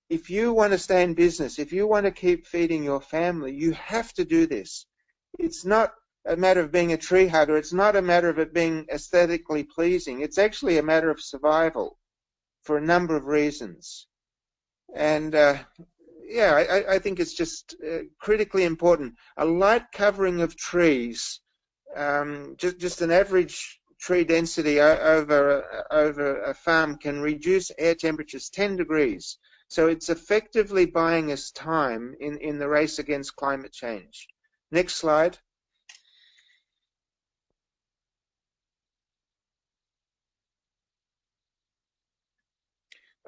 if you want to stay in business, if you want to keep feeding your family, you have to do this. It's not a matter of being a tree hugger. It's not a matter of it being aesthetically pleasing. It's actually a matter of survival for a number of reasons. And yeah, I think it's just critically important. A light covering of trees, just an average tree density over a farm can reduce air temperatures 10 degrees. So it's effectively buying us time in the race against climate change. Next slide.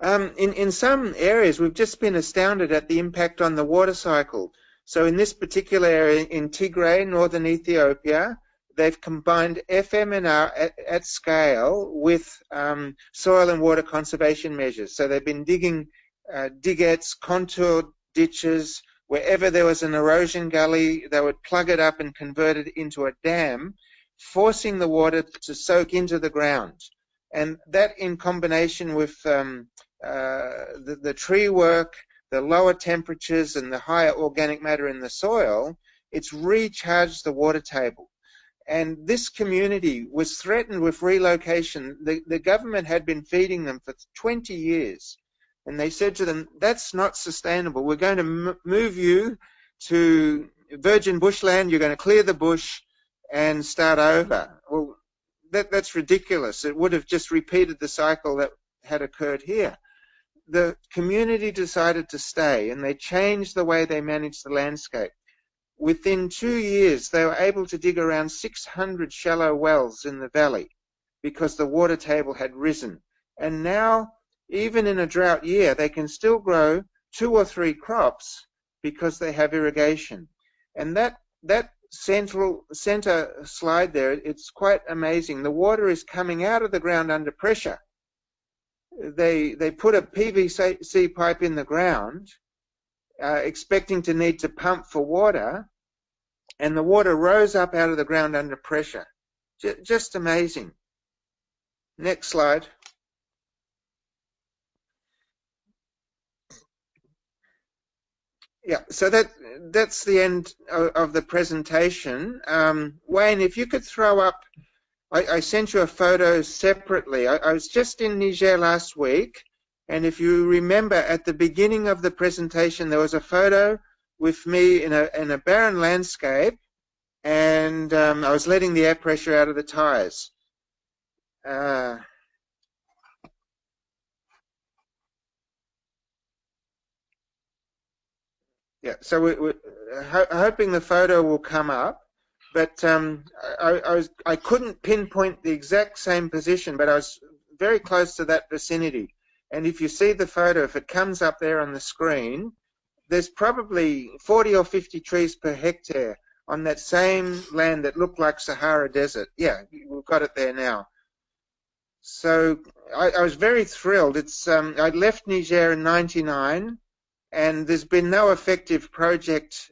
In some areas, we've just been astounded at the impact on the water cycle. So in this particular area in Tigray, northern Ethiopia, they've combined FMNR at scale with soil and water conservation measures. So they've been digging digettes, contoured ditches. Wherever there was an erosion gully, they would plug it up and convert it into a dam, forcing the water to soak into the ground. And that, in combination with the tree work, the lower temperatures and the higher organic matter in the soil, it's recharged the water table. And this community was threatened with relocation. The government had been feeding them for 20 years. And they said to them, that's not sustainable. We're going to move you to virgin bushland. You're going to clear the bush and start over. Well, that's ridiculous. It would have just repeated the cycle that had occurred here. The community decided to stay, and they changed the way they managed the landscape. Within 2 years, they were able to dig around 600 shallow wells in the valley because the water table had risen. And now, even in a drought year, they can still grow 2 or 3 crops because they have irrigation. And that center slide there, it's quite amazing. The water is coming out of the ground under pressure they put a PVC pipe in the ground, expecting to need to pump for water, and the water rose up out of the ground under pressure. Just amazing. Next slide. Yeah, so that's the end of the presentation. Wayne, if you could throw up, I sent you a photo separately. I was just in Niger last week, and if you remember at the beginning of the presentation, there was a photo with me in a barren landscape, and I was letting the air pressure out of the tires. Yeah, so we're hoping the photo will come up, but I couldn't pinpoint the exact same position, but I was very close to that vicinity. And if you see the photo, if it comes up there on the screen, there's probably 40 or 50 trees per hectare on that same land that looked like Sahara Desert. Yeah, we've got it there now. So I was very thrilled. I left Niger in '99. And there's been no effective project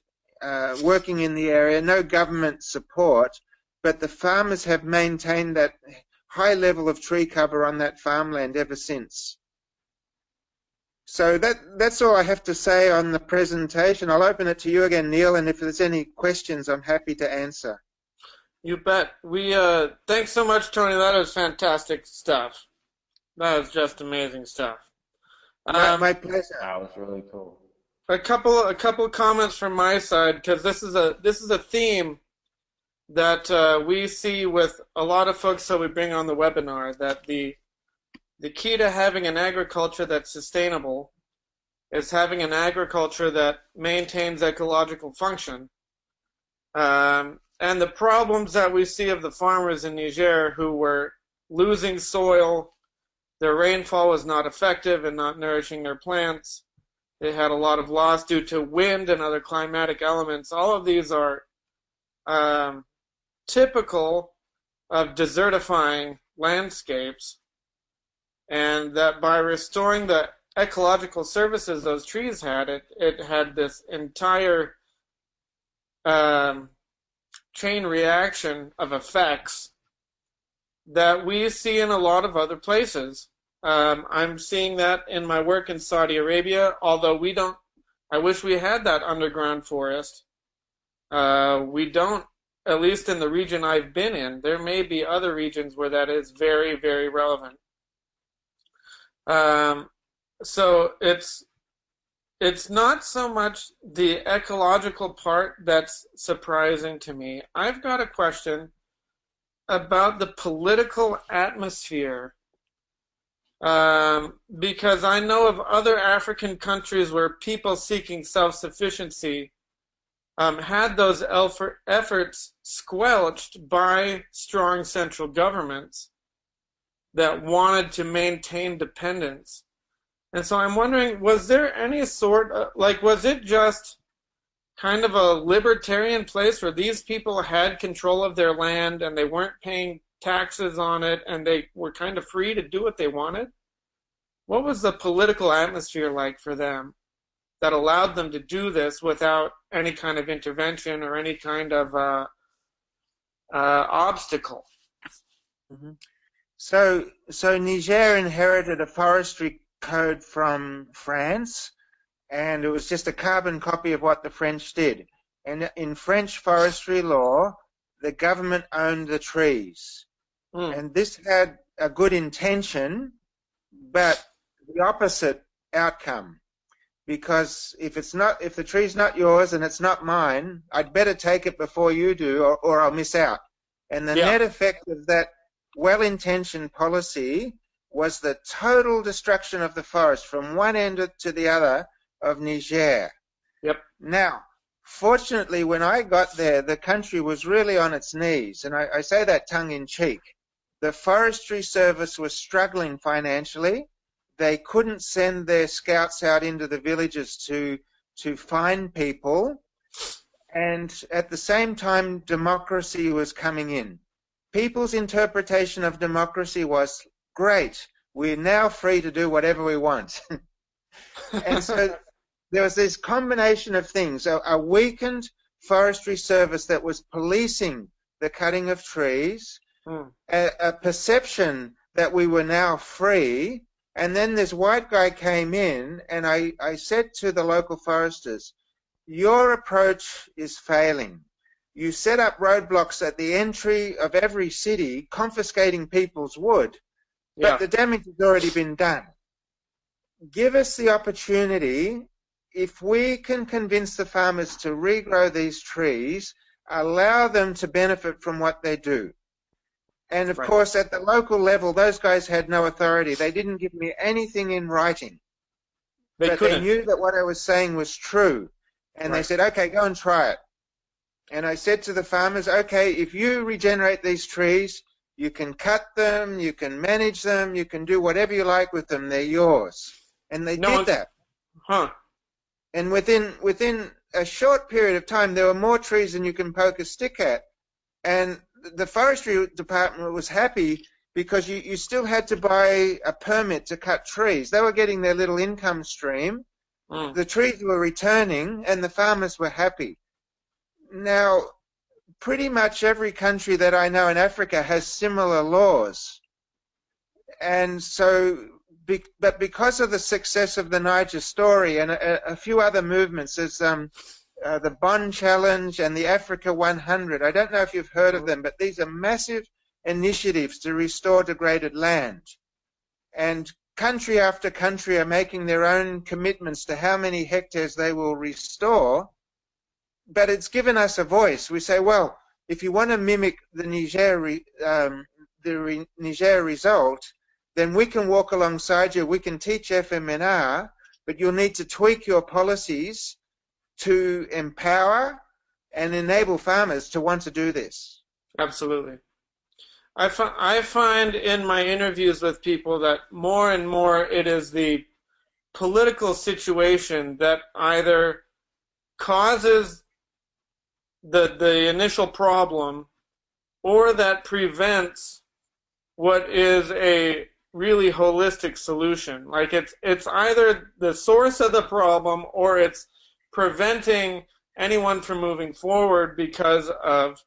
working in the area, no government support, but the farmers have maintained that high level of tree cover on that farmland ever since. So that's all I have to say on the presentation. I'll open it to you again, Neil, and if there's any questions, I'm happy to answer. You bet. Thanks so much, Tony. That was fantastic stuff. That was just amazing stuff. My pleasure. That was really cool. A couple comments from my side, because this is a theme that we see with a lot of folks that we bring on the webinar. That the key to having an agriculture that's sustainable is having an agriculture that maintains ecological function. And the problems that we see of the farmers in Niger who were losing soil. Their rainfall was not effective in not nourishing their plants. They had a lot of loss due to wind and other climatic elements. All of these are typical of desertifying landscapes, and that by restoring the ecological services those trees had, it had this entire chain reaction of effects that we see in a lot of other places. I'm seeing that in my work in Saudi Arabia, although we don't, I wish we had that underground forest. We don't, at least in the region I've been in. There may be other regions where that is very, very relevant. So it's not so much the ecological part that's surprising to me. I've got a question about the political atmosphere, because I know of other African countries where people seeking self-sufficiency had those efforts squelched by strong central governments that wanted to maintain dependence. And so I'm wondering, was there any sort of, was it just kind of a libertarian place where these people had control of their land and they weren't paying taxes on it and they were kind of free to do what they wanted? What was the political atmosphere like for them that allowed them to do this without any kind of intervention or any kind of obstacle? Mm-hmm. So Niger inherited a forestry code from France, and it was just a carbon copy of what the French did. And in French forestry law, the government owned the trees. And this had a good intention, but the opposite outcome. Because if the tree's not yours and it's not mine, I'd better take it before you do, or I'll miss out. And the net effect of that well-intentioned policy was the total destruction of the forest from one end to the other of Niger. Yep. Now, fortunately, when I got there, the country was really on its knees, and I say that tongue-in-cheek. The Forestry Service was struggling financially. They couldn't send their scouts out into the villages to find people, and at the same time, democracy was coming in. People's interpretation of democracy was, great, we're now free to do whatever we want. And so there was this combination of things, a weakened forestry service that was policing the cutting of trees, a perception that we were now free, and then this white guy came in, and I said to the local foresters, your approach is failing. You set up roadblocks at the entry of every city, confiscating people's wood, but the damage has already been done. Give us the opportunity. If we can convince the farmers to regrow these trees, allow them to benefit from what they do. And of course, at the local level, those guys had no authority. They didn't give me anything in writing. But they knew that what I was saying was true. And they said, okay, go and try it. And I said to the farmers, okay, if you regenerate these trees, you can cut them, you can manage them, you can do whatever you like with them. They're yours. And they did that. And within a short period of time, there were more trees than you can poke a stick at. And the forestry department was happy because you still had to buy a permit to cut trees. They were getting their little income stream. The trees were returning, and the farmers were happy. Now, pretty much every country that I know in Africa has similar laws. And so, but because of the success of the Niger story and a few other movements, there's the Bonn Challenge and the Africa 100. I don't know if you've heard of them, but these are massive initiatives to restore degraded land. And country after country are making their own commitments to how many hectares they will restore. But it's given us a voice. We say, well, if you want to mimic the Niger result, then we can walk alongside you. We can teach FMNR, but you'll need to tweak your policies to empower and enable farmers to want to do this. Absolutely. I find in my interviews with people that more and more it is the political situation that either causes the initial problem or that prevents what is a really holistic solution. Like it's either the source of the problem or it's preventing anyone from moving forward because of,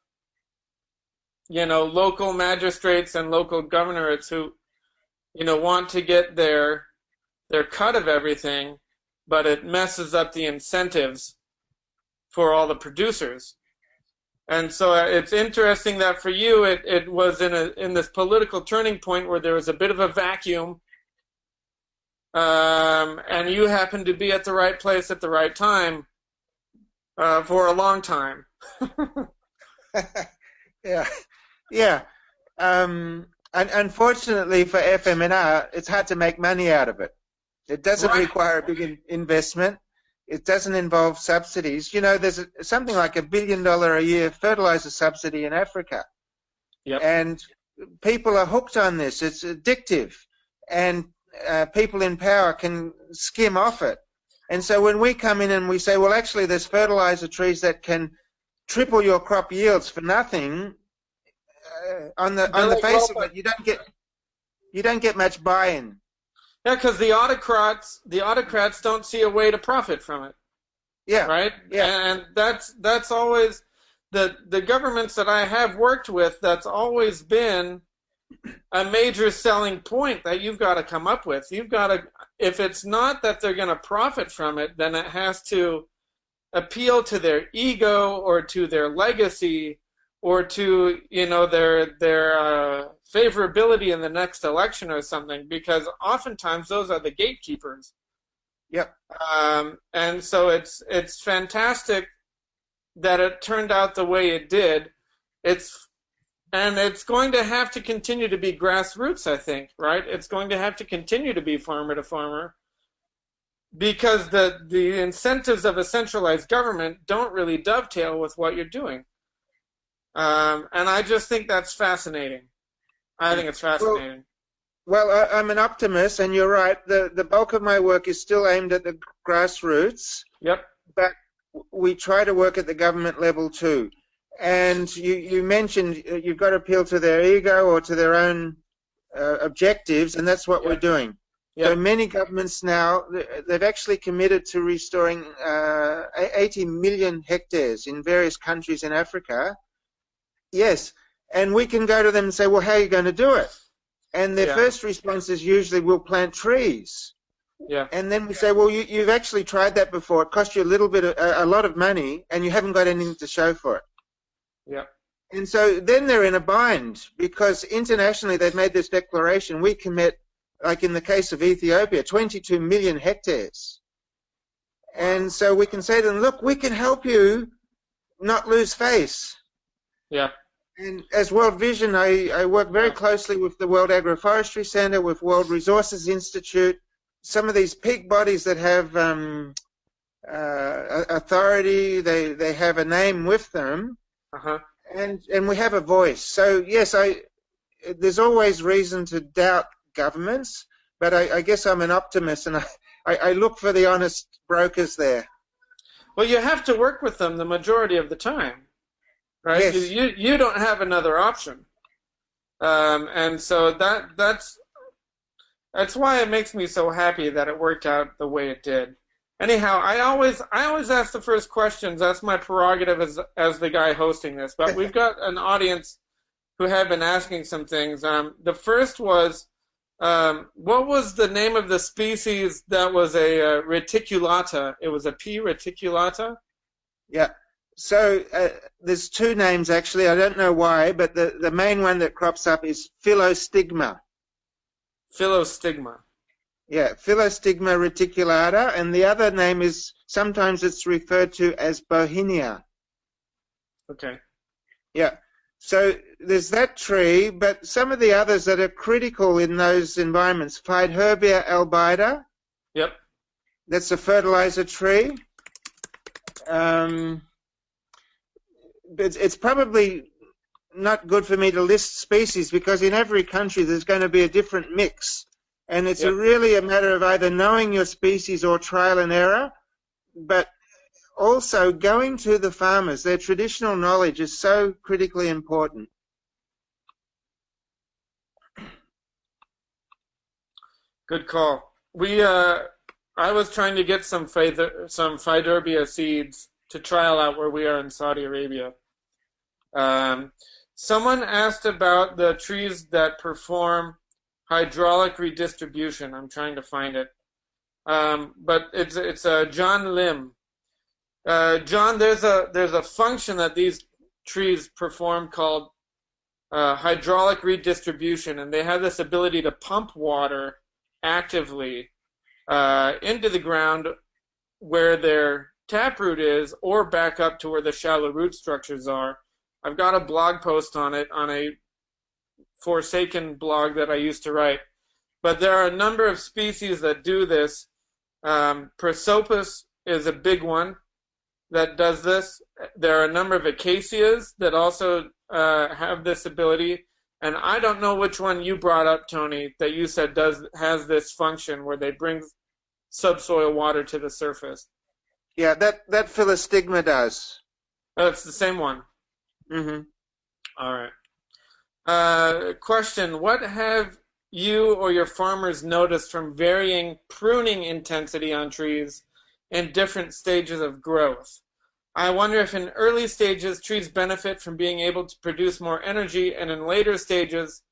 local magistrates and local governorates who, want to get their cut of everything, but it messes up the incentives for all the producers. And so it's interesting that for you, it was in this political turning point where there was a bit of a vacuum, and you happened to be at the right place at the right time for a long time. Yeah. And unfortunately for FMNR, it's hard to make money out of it. It doesn't require a big investment. It doesn't involve subsidies. There's something like $1 billion a year fertilizer subsidy in Africa. And people are hooked on this. It's addictive. And people in power can skim off it. And so when we come in and we say, well, actually, there's fertilizer trees that can triple your crop yields for nothing, on the face of it, you don't get much buy-in. Yeah, because the autocrats don't see a way to profit from it. Yeah. Right? Yeah. And that's always the governments that I have worked with, that's always been a major selling point that you've got to come up with. You've got to, if it's not that they're going to profit from it, then it has to appeal to their ego or to their legacy or to, their favorability in the next election or something, because oftentimes those are the gatekeepers. Yep. And so it's fantastic that it turned out the way it did. It's going to have to continue to be grassroots, I think, right? It's going to have to continue to be farmer to farmer, because the incentives of a centralized government don't really dovetail with what you're doing. And I just think that's fascinating. I think it's fascinating. Well, I'm an optimist, and you're right. The bulk of my work is still aimed at the grassroots. Yep. But we try to work at the government level too. And you mentioned you've got to appeal to their ego or to their own objectives, and that's what we're doing. Yeah. So many governments now, they've actually committed to restoring 80 million hectares in various countries in Africa. Yes, and we can go to them and say, well, how are you going to do it? And their first response is usually, we'll plant trees. Yeah. And then we say, well, you've actually tried that before. It cost you a lot of money, and you haven't got anything to show for it. Yeah. And so then they're in a bind, because internationally they've made this declaration. We commit, like in the case of Ethiopia, 22 million hectares. And so we can say to them, look, we can help you not lose face. Yeah. And as World Vision, I work very closely with the World Agroforestry Center, with World Resources Institute, some of these peak bodies that have authority, they have a name with them, and we have a voice. So yes, there's always reason to doubt governments, but I guess I'm an optimist, and I look for the honest brokers there. Well, you have to work with them the majority of the time, right? Yes. You don't have another option, and so that's why it makes me so happy that it worked out the way it did. Anyhow, I always ask the first questions. That's my prerogative as the guy hosting this. But we've got an audience who have been asking some things. The first was, what was the name of the species that was a reticulata? It was a P. reticulata? Yeah. So there's two names, actually. I don't know why, but the main one that crops up is Philostigma. Philostigma. Yeah, Philostigma reticulata, and the other name is, sometimes it's referred to as Bohinia. Okay. Yeah. So there's that tree, but some of the others that are critical in those environments, Phaedherbia albida. Yep. That's a fertilizer tree. It's probably not good for me to list species, because in every country there's going to be a different mix. And it's really a matter of either knowing your species or trial and error, but also going to the farmers. Their traditional knowledge is so critically important. Good call. I was trying to get some Phaedherbia seeds to trial out where we are in Saudi Arabia. Someone asked about the trees that perform hydraulic redistribution. I'm trying to find it, but it's John Lim. John, there's a function that these trees perform called hydraulic redistribution, and they have this ability to pump water actively into the ground where their taproot is, or back up to where the shallow root structures are. I've got a blog post on it on a Forsaken blog that I used to write. But there are a number of species that do this. Prosopis is a big one that does this. There are a number of acacias that also have this ability. And I don't know which one you brought up, Tony, that you said has this function where they bring subsoil water to the surface. Yeah, that Philostigma does. Oh, it's the same one. Mm-hmm. All right. Question, what have you or your farmers noticed from varying pruning intensity on trees in different stages of growth? I wonder if in early stages trees benefit from being able to produce more energy, and in later stages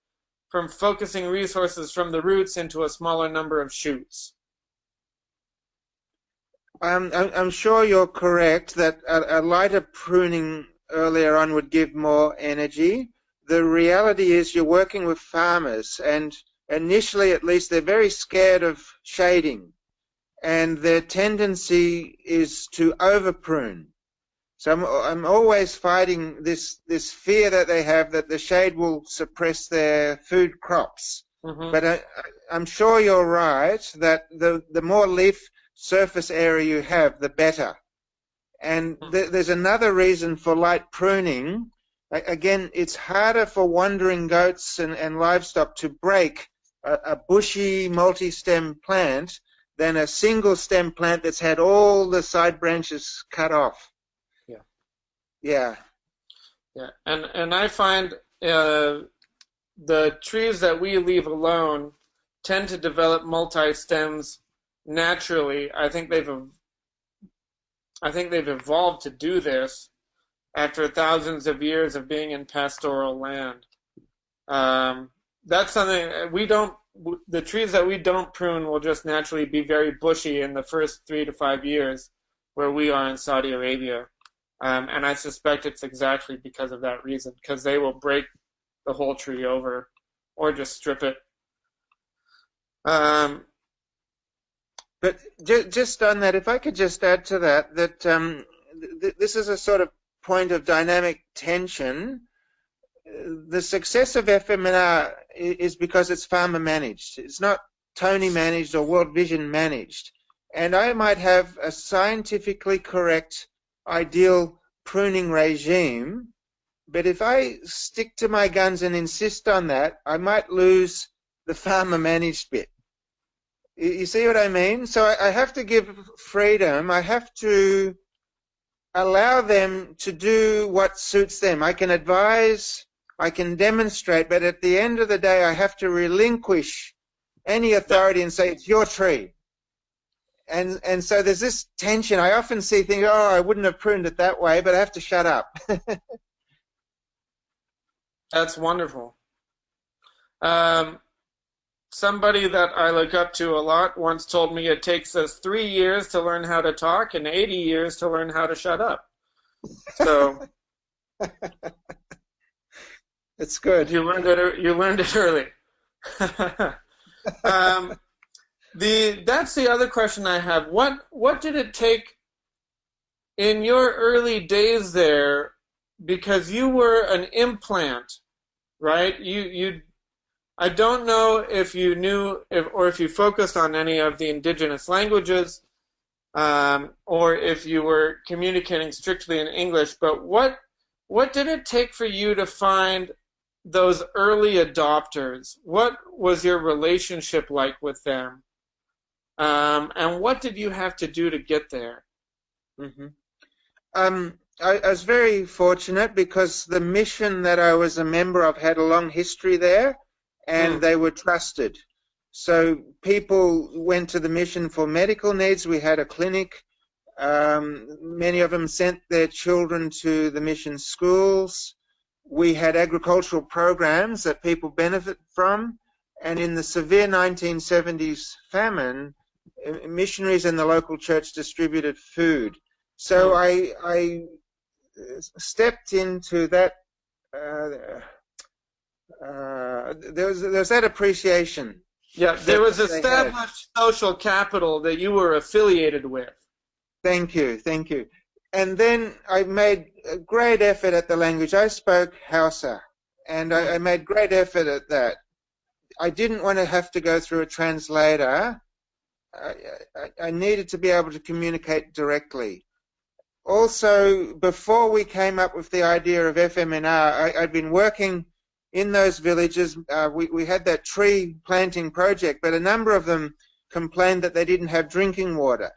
from focusing resources from the roots into a smaller number of shoots. I'm sure you're correct that a lighter pruning earlier on would give more energy. The reality is you're working with farmers, and initially at least they're very scared of shading, and their tendency is to over prune. So I'm always fighting this fear that they have that the shade will suppress their food crops. Mm-hmm. But I'm sure you're right that the more leaf surface area you have, the better. And there's another reason for light pruning. Again, it's harder for wandering goats and livestock to break a bushy multi-stem plant than a single stem plant that's had all the side branches cut off. Yeah. Yeah. And I find the trees that we leave alone tend to develop multi-stems naturally. I think they've evolved to do this after thousands of years of being in pastoral land. That's something we don't. The trees that we don't prune will just naturally be very bushy in the first 3 to 5 years, where we are in Saudi Arabia, and I suspect it's exactly because of that reason, because they will break the whole tree over, or just strip it. But just on that, if I could just add to that, this is a sort of point of dynamic tension. The success of FMNR is because it's farmer managed. It's not Tony managed or World Vision managed. And I might have a scientifically correct, ideal pruning regime, but if I stick to my guns and insist on that, I might lose the farmer managed bit. You see what I mean? So I have to give freedom. I have to allow them to do what suits them. I can advise, I can demonstrate, but at the end of the day, I have to relinquish any authority and say, it's your tree. And so there's this tension. I often see things, oh, I wouldn't have pruned it that way, but I have to shut up. That's wonderful. Somebody that I look up to a lot once told me it takes us 3 years to learn how to talk and 80 years to learn how to shut up. So it's good. You learned it early. That's the other question I have. What did it take in your early days there? Because you were an implant, right? I don't know if you knew or if you focused on any of the indigenous languages, or if you were communicating strictly in English. But what did it take for you to find those early adopters? What was your relationship like with them? And what did you have to do to get there? Mm-hmm. I was very fortunate because the mission that I was a member of had a long history there, and they were trusted. So people went to the mission for medical needs. We had a clinic. Many of them sent their children to the mission schools. We had agricultural programs that people benefit from. And in the severe 1970s famine, missionaries and the local church distributed food. So I stepped into that. There was that appreciation. Yeah, there was established social capital that you were affiliated with. Thank you. And then I made a great effort at the language. I spoke Hausa, and I made great effort at that. I didn't want to have to go through a translator. I needed to be able to communicate directly. Also, before we came up with the idea of FMNR, I'd been working in those villages. We had that tree planting project, but a number of them complained that they didn't have drinking water.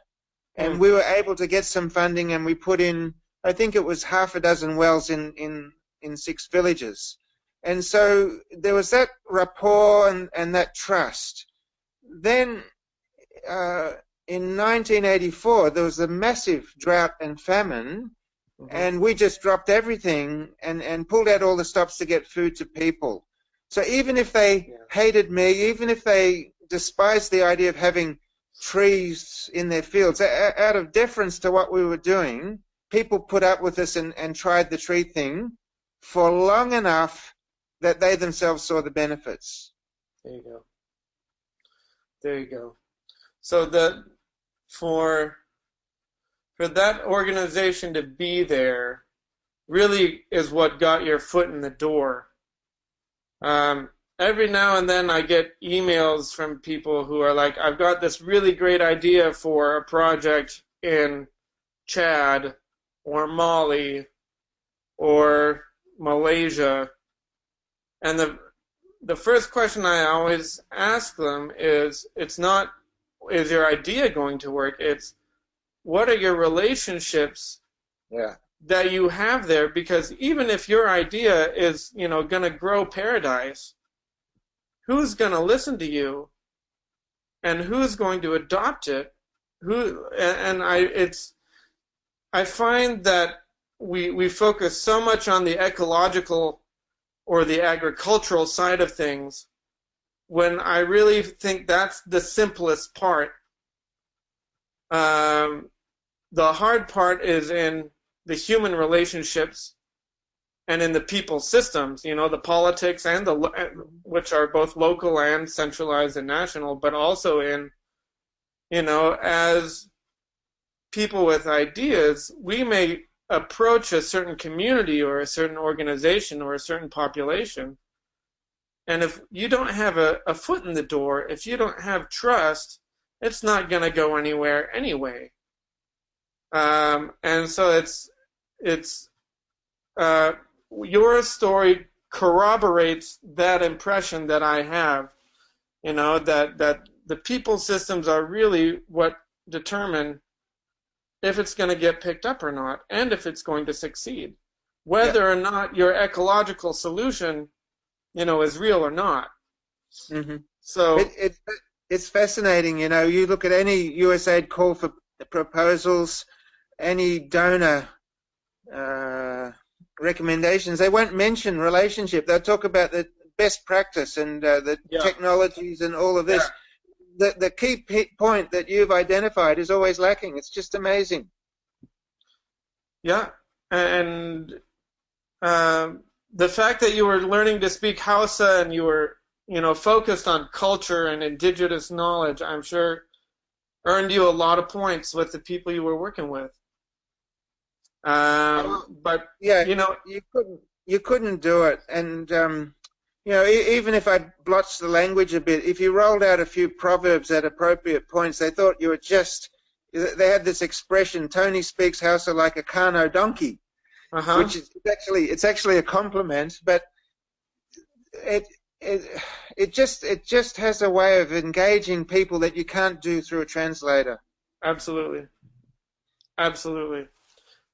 And we were able to get some funding, and we put in, I think it was 6 wells in 6 villages. And so there was that rapport and that trust. Then in 1984, there was a massive drought and famine, and we just dropped everything and pulled out all the stops to get food to people. So even if they hated me, even if they despised the idea of having trees in their fields, out of deference to what we were doing, people put up with us and tried the tree thing for long enough that they themselves saw the benefits. There you go. So that for that organization to be there really is what got your foot in the door. Every now and then I get emails from people who are like, I've got this really great idea for a project in Chad or Mali or Malaysia. And the first question I always ask them is, it's not, is your idea going to work? It's, what are your relationships that you have there? Because even if your idea is, going to grow paradise, who's going to listen to you and who's going to adopt it? I find that we focus so much on the ecological or the agricultural side of things, when I really think that's the simplest part. The hard part is in the human relationships and in the people systems, the politics and which are both local and centralized and national, but also in, as people with ideas, we may approach a certain community or a certain organization or a certain population, and if you don't have a foot in the door, if you don't have trust, it's not going to go anywhere anyway. And so it's your story corroborates that impression that I have, that the people systems are really what determine if it's going to get picked up or not, and if it's going to succeed, whether or not your ecological solution, is real or not. Mm-hmm. So it's fascinating. You look at any USAID call for proposals, any donor recommendations, they won't mention relationship. They'll talk about the best practice and the technologies and all of this. Yeah. The key point that you've identified is always lacking. It's just amazing. Yeah, and the fact that you were learning to speak Hausa and you were, focused on culture and indigenous knowledge, I'm sure earned you a lot of points with the people you were working with. But yeah, you couldn't do it, and even if I blotched the language a bit, if you rolled out a few proverbs at appropriate points, they thought you were they had this expression, Tony speaks Hausa like a Kano donkey, which is actually a compliment, but it just has a way of engaging people that you can't do through a translator. Absolutely.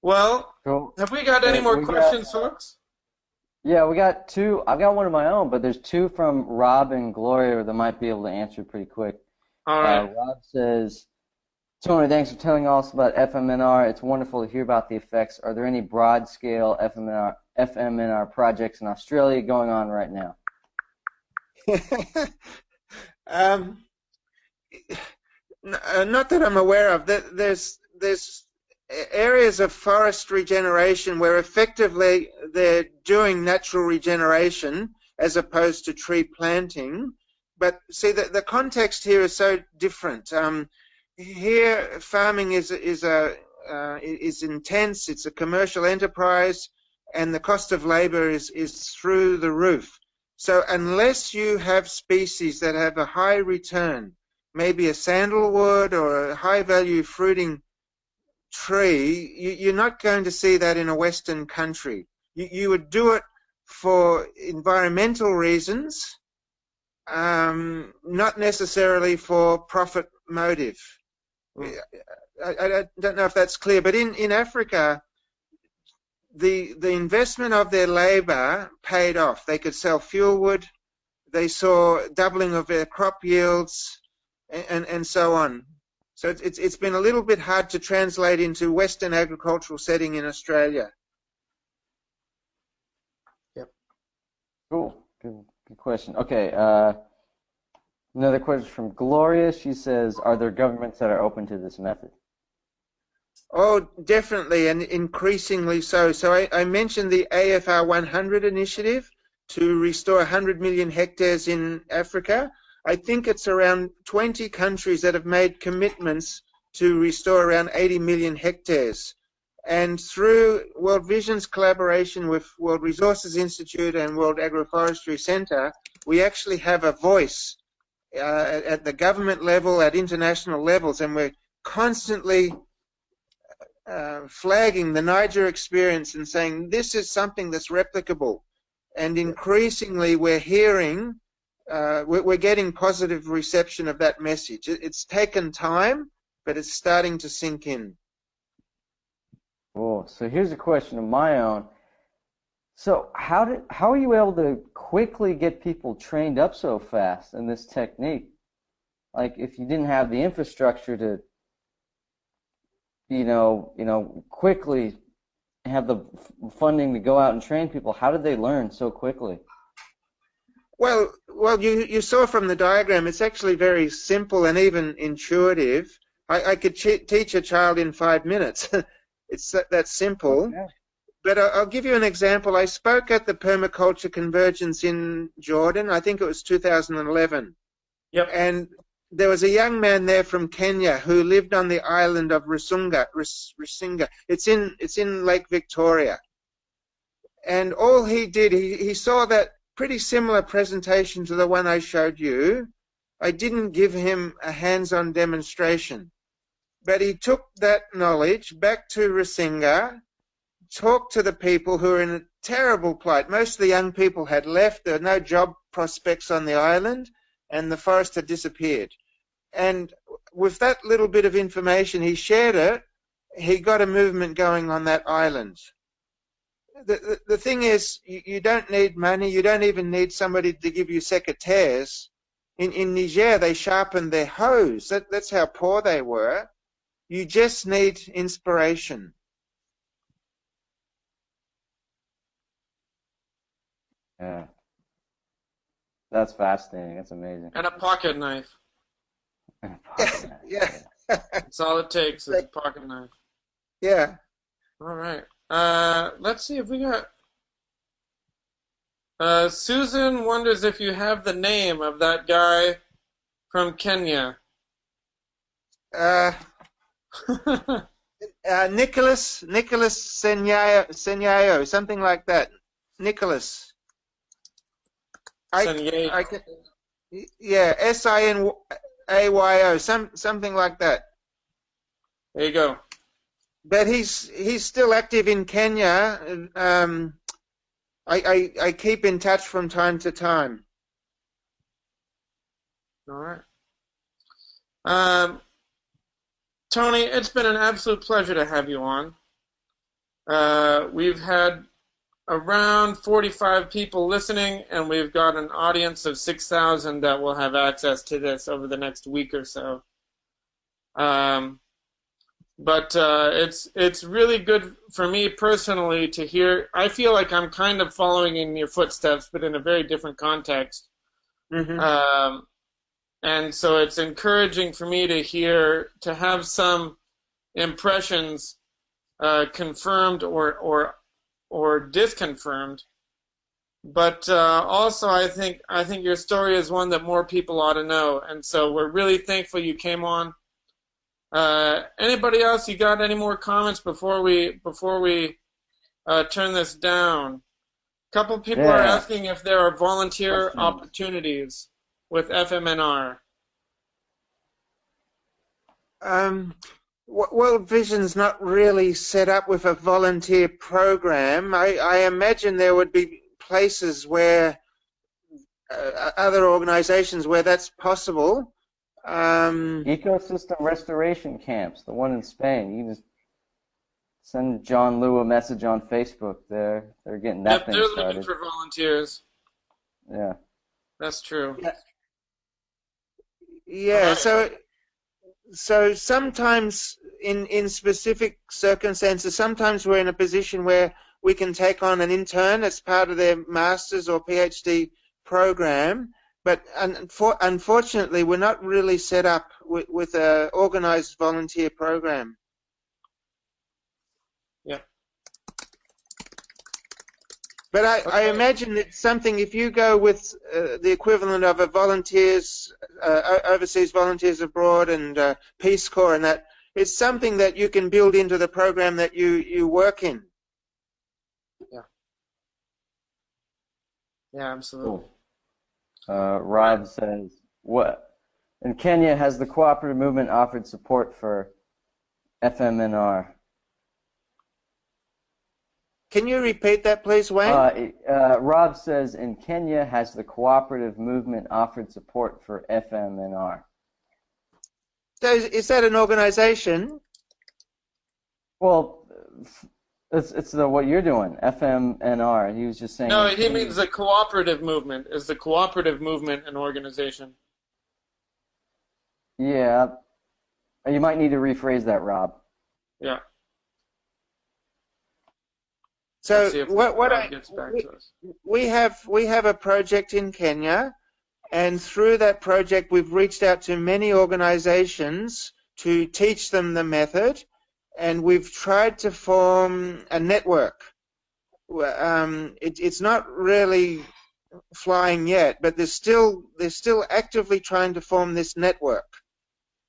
Well, cool. Have we got any more questions, folks? Yeah, we got two. I've got one of my own, but there's two from Rob and Gloria that might be able to answer pretty quick. All right. Rob says, Tony, thanks for telling us about FMNR. It's wonderful to hear about the effects. Are there any broad-scale FMNR projects in Australia going on right now? Not that I'm aware of. There's areas of forest regeneration where effectively they're doing natural regeneration as opposed to tree planting. But see, the context here is so different. Here, farming is intense. It's a commercial enterprise, and the cost of labor is through the roof. So unless you have species that have a high return, maybe a sandalwood or a high-value fruiting tree, you're not going to see that in a Western country. You would do it for environmental reasons, not necessarily for profit motive. I don't know if that's clear, but in Africa, the investment of their labor paid off. They could sell fuel wood, they saw doubling of their crop yields, and so on. So it's been a little bit hard to translate into Western agricultural setting in Australia. Yep. Cool. Good question. Okay. Another question from Gloria. She says, are there governments that are open to this method? Oh, definitely, and increasingly so. So I mentioned the AFR 100 initiative to restore 100 million hectares in Africa. I think it's around 20 countries that have made commitments to restore around 80 million hectares. And through World Vision's collaboration with World Resources Institute and World Agroforestry Centre, we actually have a voice at the government level, at international levels, and we're constantly flagging the Niger experience and saying this is something that's replicable. And increasingly we're hearing, we're getting positive reception of that message. It's taken time, but it's starting to sink in. Cool. So here's a question of my own. So how are you able to quickly get people trained up so fast in this technique? Like if you didn't have the infrastructure to, quickly have the funding to go out and train people, how did they learn so quickly? Well, you saw from the diagram, it's actually very simple and even intuitive. I could teach a child in 5 minutes. It's that simple. Okay. But I'll give you an example. I spoke at the Permaculture Convergence in Jordan. I think it was 2011. Yep. And there was a young man there from Kenya who lived on the island of Rusinga. It's in Lake Victoria. And all he did, he saw that pretty similar presentation to the one I showed you. I didn't give him a hands-on demonstration, but he took that knowledge back to Rusinga, talked to the people who were in a terrible plight. Most of the young people had left. There were no job prospects on the island, and the forest had disappeared. And with that little bit of information, he shared it. He got a movement going on that island. The thing is, you don't need money. You don't even need somebody to give you secateurs. In Niger, they sharpened their hoes. That's how poor they were. You just need inspiration. Yeah. That's fascinating. That's amazing. And a pocket knife. Yeah. That's all it takes is a pocket knife. Yeah. All right. Let's see if we got... Susan wonders if you have the name of that guy from Kenya. Nicholas Senyayo, something like that. Nicholas. Yeah, Sinayo, something like that. There you go. But he's still active in Kenya. I keep in touch from time to time. All right. Tony, it's been an absolute pleasure to have you on. We've had around 45 people listening, and we've got an audience of 6,000 that will have access to this over the next week or so. But it's really good for me personally to hear. I feel like I'm kind of following in your footsteps, but in a very different context. Mm-hmm. And so it's encouraging for me to have some impressions confirmed or disconfirmed. But also, I think your story is one that more people ought to know, and so we're really thankful you came on. Anybody else? You got any more comments before we turn this down? A couple people are asking if there are volunteer opportunities with FMNR. World Vision's not really set up with a volunteer program. I imagine there would be places where other organizations where that's possible. Ecosystem restoration camps, the one in Spain. You just send John Liu a message on Facebook. They're getting that thing started. They're looking for volunteers. Yeah. That's true. Yeah, so sometimes in specific circumstances, sometimes we're in a position where we can take on an intern as part of their master's or PhD program, but unfortunately we're not really set up with an organized volunteer program. Yeah. But I imagine it's something, if you go with the equivalent of a overseas volunteers abroad and Peace Corps and that, it's something that you can build into the program that you work in. Yeah. Yeah, absolutely. Cool. Rob says, what? In Kenya, has the cooperative movement offered support for FMNR? Can you repeat that, please, Wayne? Rob says, in Kenya, has the cooperative movement offered support for FMNR? So is that an organization? Well, It's what you're doing, FMNR. He was just saying. No, he means the cooperative movement. Is the cooperative movement an organization? Yeah. You might need to rephrase that, Rob. Yeah. So we have a project in Kenya, and through that project we've reached out to many organizations to teach them the method, and we've tried to form a network. It's not really flying yet, but they're still actively trying to form this network.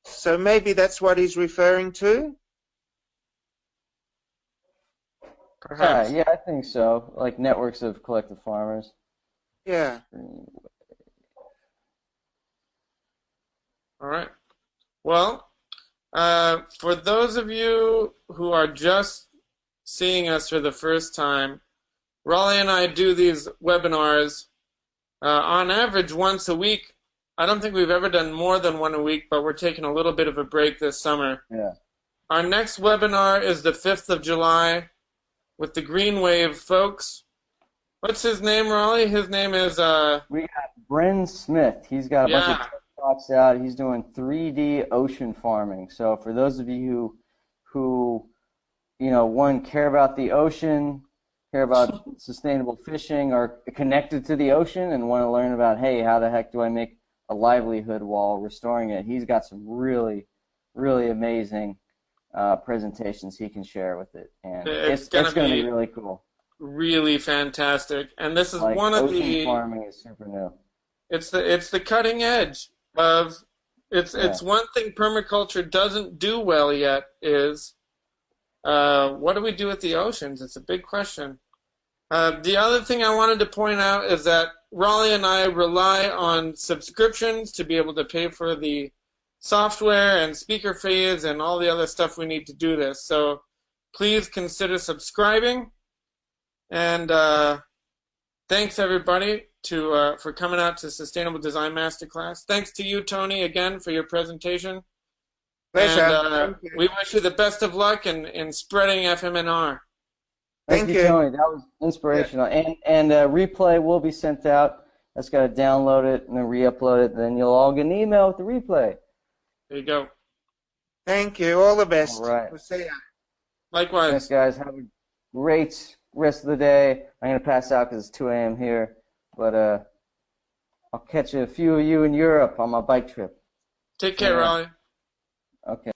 So maybe that's what he's referring to. Perhaps. Yeah, I think so. Like networks of collective farmers. Yeah. All right. Well, for those of you who are just seeing us for the first time, Raleigh and I do these webinars on average once a week. I don't think we've ever done more than one a week, but we're taking a little bit of a break this summer. Yeah. Our next webinar is the 5th of July with the Green Wave folks. What's his name, Raleigh? His name is... We got Bryn Smith. He's got a bunch of talks out. He's doing 3D ocean farming. So for those of you who one, care about the ocean, care about sustainable fishing, or connected to the ocean and want to learn about, hey, how the heck do I make a livelihood while restoring it? He's got some really, really amazing presentations he can share with it, and it's going to be really cool. Really fantastic, and this is one of the farming is super new. It's the cutting edge of it's one thing permaculture doesn't do well yet is what do we do with the oceans? It's a big question. The other thing I wanted to point out is that Raleigh and I rely on subscriptions to be able to pay for the software and speaker fees and all the other stuff we need to do this. So please consider subscribing. And thanks everybody for coming out to Sustainable Design Masterclass. Thanks to you, Tony, again for your presentation. Pleasure. And we wish you the best of luck in spreading FMNR. Thank you, Tony. That was inspirational. Yeah. And replay will be sent out. I just got to download it and then re-upload it. Then you'll all get an email with the replay. There you go. Thank you. All the best. All right. We'll see you. Likewise. Thanks, guys. Have a great rest of the day. I'm going to pass out because it's 2 a.m. here. But I'll catch a few of you in Europe on my bike trip. Take care, Raleigh. Okay.